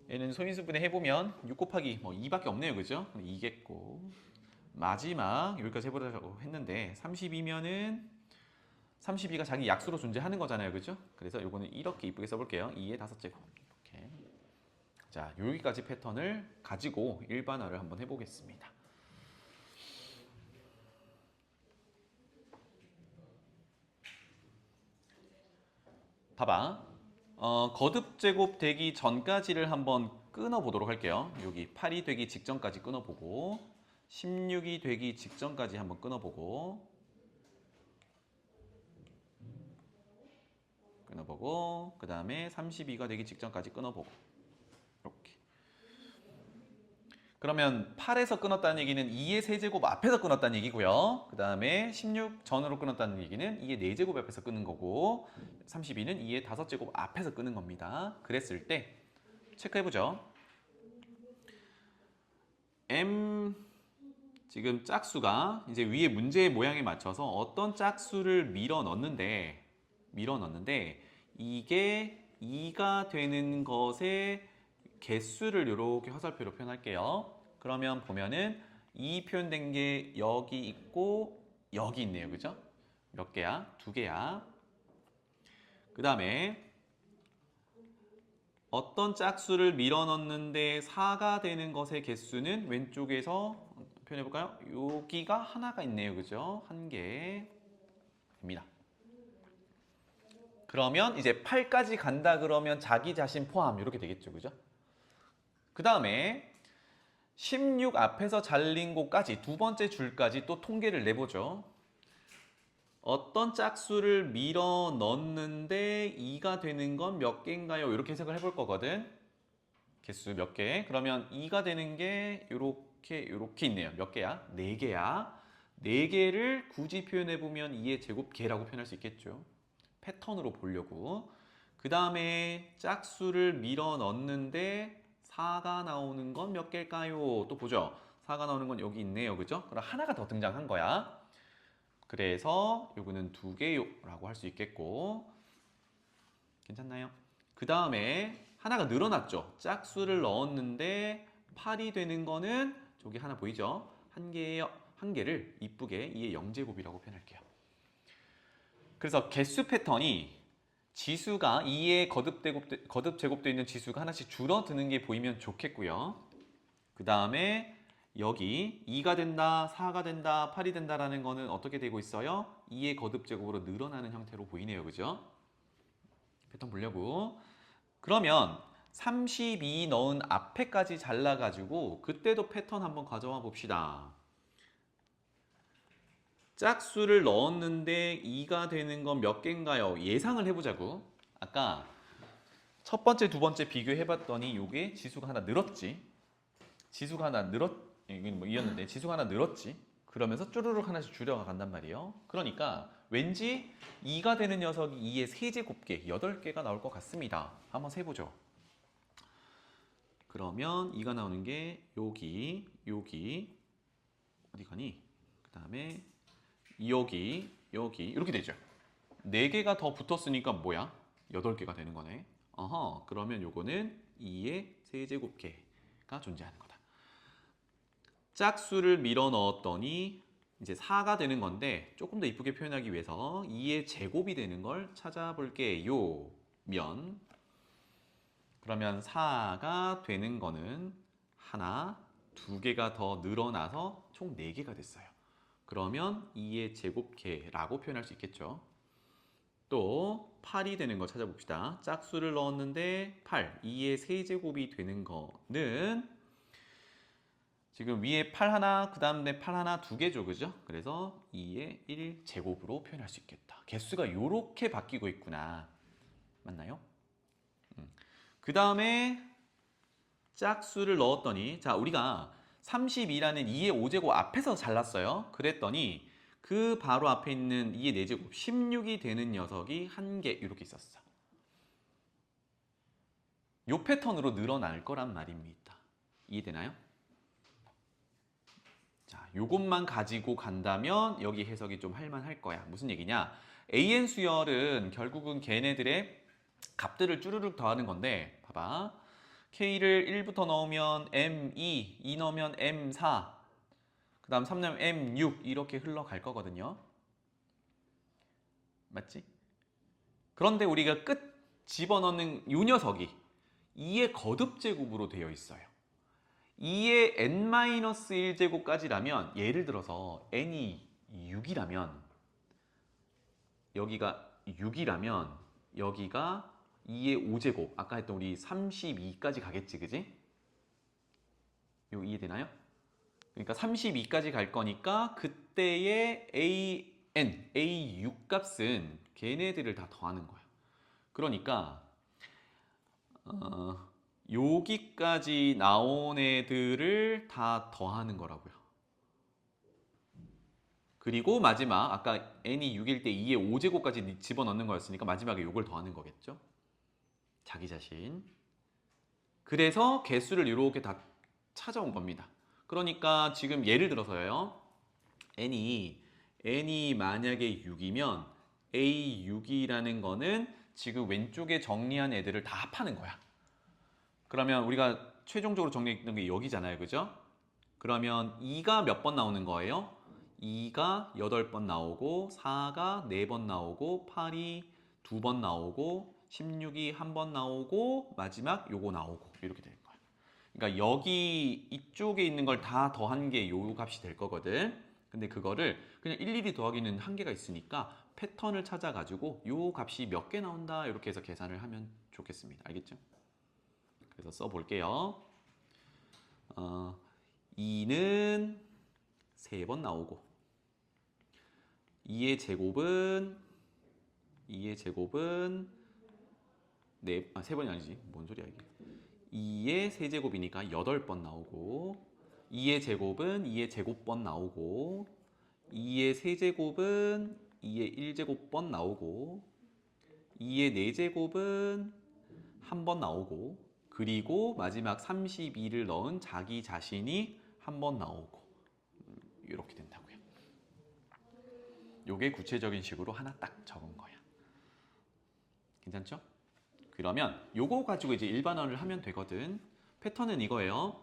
얘는 소인수분해 해보면 6 곱하기 2밖에 없네요. 그죠? 2겠고 마지막 여기까지 해보려고 했는데 32면은 32가 자기 약수로 존재하는 거잖아요. 그죠? 그래서 이거는 이렇게 이쁘게 써볼게요. 2의 5제곱. 이렇게. 자, 여기까지 패턴을 가지고 일반화를 한번 해보겠습니다. 봐봐. 거듭제곱 되기 전까지를 한번 끊어보도록 할게요. 여기 8이 되기 직전까지 끊어보고 16이 되기 직전까지 한번 끊어보고 그 다음에 32가 되기 직전까지 끊어보고 이렇게. 그러면 8에서 끊었다는 얘기는 2의 세제곱 앞에서 끊었다는 얘기고요. 그 다음에 16 전으로 끊었다는 얘기는 2의 4제곱 앞에서 끊은 거고 32는 2의 5제곱 앞에서 끊은 겁니다. 그랬을 때 체크해보죠. m 지금 짝수가 이제 위에 문제의 모양에 맞춰서 어떤 짝수를 밀어 넣는데 이게 2가 되는 것의 개수를 이렇게 화살표로 표현할게요. 그러면 보면은 2 표현된 게 여기 있고 여기 있네요. 그죠? 몇 개야? 2개야. 그 다음에 어떤 짝수를 밀어 넣는데 4가 되는 것의 개수는 왼쪽에서 표현해볼까요? 여기가 하나가 있네요. 그죠? 한 개입니다. 그러면 이제 8까지 간다 그러면 자기 자신 포함 이렇게 되겠죠. 그죠? 그 다음에 16 앞에서 잘린 곳까지 두 번째 줄까지 또 통계를 내보죠. 어떤 짝수를 밀어 넣는데 2가 되는 건 몇 개인가요? 이렇게 해석을 해볼 거거든. 개수 몇 개? 그러면 2가 되는 게 이렇게 있네요. 몇 개야? 4개야. 4개를 굳이 표현해보면 2의 제곱개라고 표현할 수 있겠죠. 패턴으로 보려고. 그 다음에 짝수를 밀어 넣는데 4가 나오는 건 몇 개일까요? 또 보죠. 4가 나오는 건 여기 있네요. 그죠? 그럼 하나가 더 등장한 거야. 그래서 요거는 2개요라고 할 수 있겠고. 괜찮나요? 그 다음에 하나가 늘어났죠. 짝수를 넣었는데 8이 되는 거는 저기 하나 보이죠? 한 개예요. 한 개를 이쁘게 2의 0제곱이라고 표현할게요. 그래서 개수 패턴이 지수가 2에 거듭 제곱되어 있는 지수가 하나씩 줄어드는 게 보이면 좋겠고요. 그 다음에 여기 2가 된다, 4가 된다, 8이 된다라는 거는 어떻게 되고 있어요? 2의 거듭 제곱으로 늘어나는 형태로 보이네요. 그죠? 패턴 보려고. 그러면 32 넣은 앞에까지 잘라가지고 그때도 패턴 한번 가져와 봅시다. 짝수를 넣었는데 2가 되는 건 몇 개인가요? 예상을 해보자고. 아까 첫 번째, 두 번째 비교해봤더니 이게 지수가 하나 늘었지. 지수가 하나 이건 뭐 이었는데 지수가 하나 늘었지. 그러면서 쭈루룩 하나씩 줄여가 간단 말이에요. 그러니까 왠지 2가 되는 녀석이 2의 세제곱개, 8개가 나올 것 같습니다. 한번 세보죠. 그러면 2가 나오는 게 여기 어디 가니? 그 다음에 여기 이렇게 되죠. 4개가 더 붙었으니까 뭐야? 8개가 되는 거네. 어허, 그러면 요거는 2의 세제곱개가 존재하는 거다. 짝수를 밀어 넣었더니 이제 4가 되는 건데 조금 더 이쁘게 표현하기 위해서 2의 제곱이 되는 걸 찾아볼게요. 그러면 4가 되는 거는 하나, 2개가 더 늘어나서 총 4개가 됐어요. 그러면 2의 제곱개라고 표현할 수 있겠죠. 또 8이 되는 거 찾아봅시다. 짝수를 넣었는데 8, 2의 세제곱이 되는 거는 지금 위에 8 하나, 그 다음에 8 하나 2개죠. 그죠? 그래서 2의 1제곱으로 표현할 수 있겠다. 개수가 이렇게 바뀌고 있구나. 맞나요? 그 다음에 짝수를 넣었더니 자 우리가 32라는 2의 5제곱 앞에서 잘랐어요. 그랬더니 그 바로 앞에 있는 2의 4제곱 16이 되는 녀석이 한 개 이렇게 있었어. 이 패턴으로 늘어날 거란 말입니다. 이해되나요? 자, 요것만 가지고 간다면 여기 해석이 좀 할만할 거야. 무슨 얘기냐? AN 수열은 결국은 걔네들의 값들을 쭈르륵 더하는 건데 봐봐. K를 1부터 넣으면 M2, 2 넣으면 M4, 그 다음 3 넣으면 M6 이렇게 흘러갈 거거든요. 맞지? 그런데 우리가 끝 집어넣는 이 녀석이 2의 거듭제곱으로 되어 있어요. 2의 n-1제곱까지라면 예를 들어서 n이 6이라면 여기가 6이라면 여기가 2의 5제곱 아까 했던 우리 32까지 가겠지 그지? 이거 이해되나요? 그러니까 32까지 갈 거니까 그때의 AU 값은 걔네들을 다 더하는 거야. 그러니까 여기까지 나온 애들을 다 더하는 거라고요. 그리고 마지막 아까 n이 6일 때 2의 5제곱까지 집어넣는 거였으니까 마지막에 요걸 더하는 거겠죠. 자기 자신. 그래서 개수를 이렇게 다 찾아온 겁니다. 그러니까 지금 예를 들어서요. n이 만약에 6이면 A6이라는 거는 지금 왼쪽에 정리한 애들을 다 합하는 거야. 그러면 우리가 최종적으로 정리했던 게 여기잖아요. 그죠? 그러면 2가 몇 번 나오는 거예요? 2가 8번 나오고 4가 4번 나오고 8이 2번 나오고 16이 1번 나오고 마지막 요거 나오고 이렇게 되는 거야. 그러니까 여기 이쪽에 있는 걸 다 더한 게 요 값이 될 거거든. 근데 그거를 그냥 일일이 더하기는 한계가 있으니까 패턴을 찾아가지고 요 값이 몇 개 나온다 이렇게 해서 계산을 하면 좋겠습니다. 알겠죠? 그래서 써볼게요. 2는 3번 나오고 2의 제곱은 3번이 아니지. 뭔 소리야 이게. 2의 세제곱이니까 8번 나오고 2의 제곱은 2의 제곱번 나오고 2의 세제곱은 2의 1제곱번 나오고 2의 4제곱은 1번 나오고 그리고 마지막 32를 넣은 자기 자신이 1번 나오고 이렇게 된다고요. 요게 구체적인 식으로 하나 딱 적은 거야. 괜찮죠? 그러면 요거 가지고 이제 일반화를 하면 되거든. 패턴은 이거예요.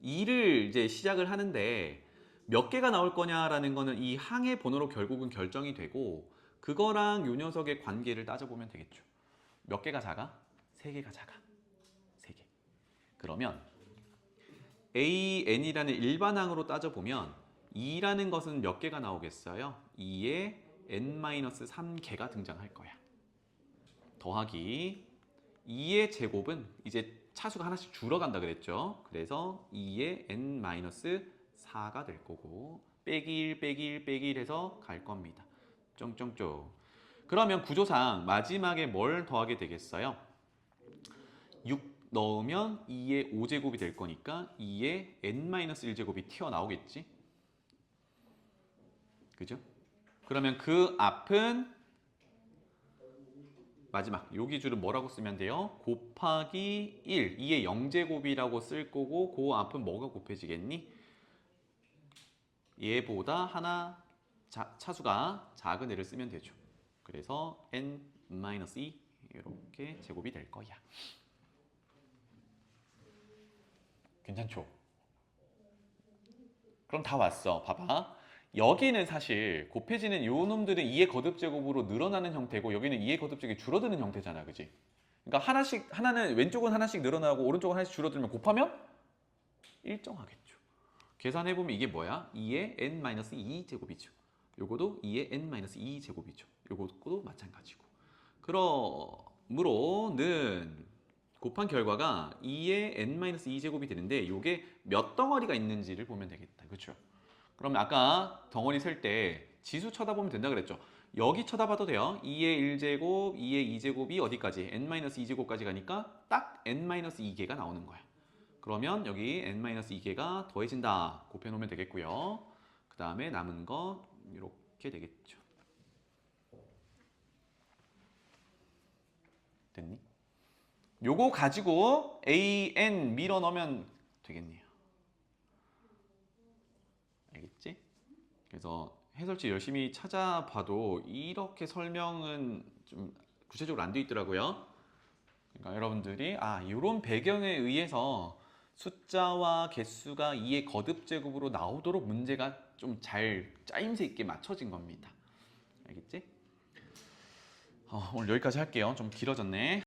2를 이제 시작을 하는데 몇 개가 나올 거냐라는 거는 이 항의 번호로 결국은 결정이 되고 그거랑 요 녀석의 관계를 따져보면 되겠죠. 몇 개가 작아? 3개가 작아. 3개. 그러면 AN이라는 일반항으로 따져보면 2라는 것은 몇 개가 나오겠어요? 2에 n-3개가 등장할 거야. 더하기 2의 제곱은 이제 차수가 하나씩 줄어간다 그랬죠. 그래서 2의 n-4가 될 거고 빼기 1, 빼기 1, 빼기 1 해서 갈 겁니다. 쫑쫑쫑. 그러면 구조상 마지막에 뭘 더하게 되겠어요? 6 넣으면 2의 5제곱이 될 거니까 2의 n-1제곱이 튀어나오겠지? 그죠? 그러면 그 앞은 마지막 여기 줄은 뭐라고 쓰면 돼요? 곱하기 1, 2의 0제곱이라고 쓸 거고 그 앞은 뭐가 곱해지겠니? 얘보다 하나 차수가 작은 애를 쓰면 되죠. 그래서 n-2 이렇게 제곱이 될 거야. 괜찮죠? 그럼 다 왔어. 봐봐. 여기는 사실 곱해지는 요 놈들은 2의 거듭제곱으로 늘어나는 형태고 여기는 2의 거듭제곱이 줄어드는 형태잖아. 그지? 그러니까 하나는 왼쪽은 하나씩 늘어나고 오른쪽은 하나씩 줄어들면 곱하면 일정하겠죠. 계산해보면 이게 뭐야? 2의 n-2 제곱이죠. 요거도 2의 n-2 제곱이죠. 요것도 마찬가지고. 그러므로는 곱한 결과가 2의 n-2 제곱이 되는데 요게 몇 덩어리가 있는지를 보면 되겠다. 그렇죠? 그럼 아까 덩어리 셀 때 지수 쳐다보면 된다 그랬죠. 여기 쳐다봐도 돼요. 2의 1제곱, 2의 2제곱이 어디까지? n-2제곱까지 가니까 딱 n-2개가 나오는 거야. 그러면 여기 n-2개가 더해진다. 곱해놓으면 되겠고요. 그 다음에 남은 거 이렇게 되겠죠. 됐니? 요거 가지고 an 밀어 넣으면 되겠네요. 알겠지? 그래서 해설지 열심히 찾아봐도 이렇게 설명은 좀 구체적으로 안 돼 있더라고요. 그러니까 여러분들이 이런 배경에 의해서 숫자와 개수가 2의 거듭제곱으로 나오도록 문제가 좀 잘 짜임새 있게 맞춰진 겁니다. 알겠지? 오늘 여기까지 할게요. 좀 길어졌네.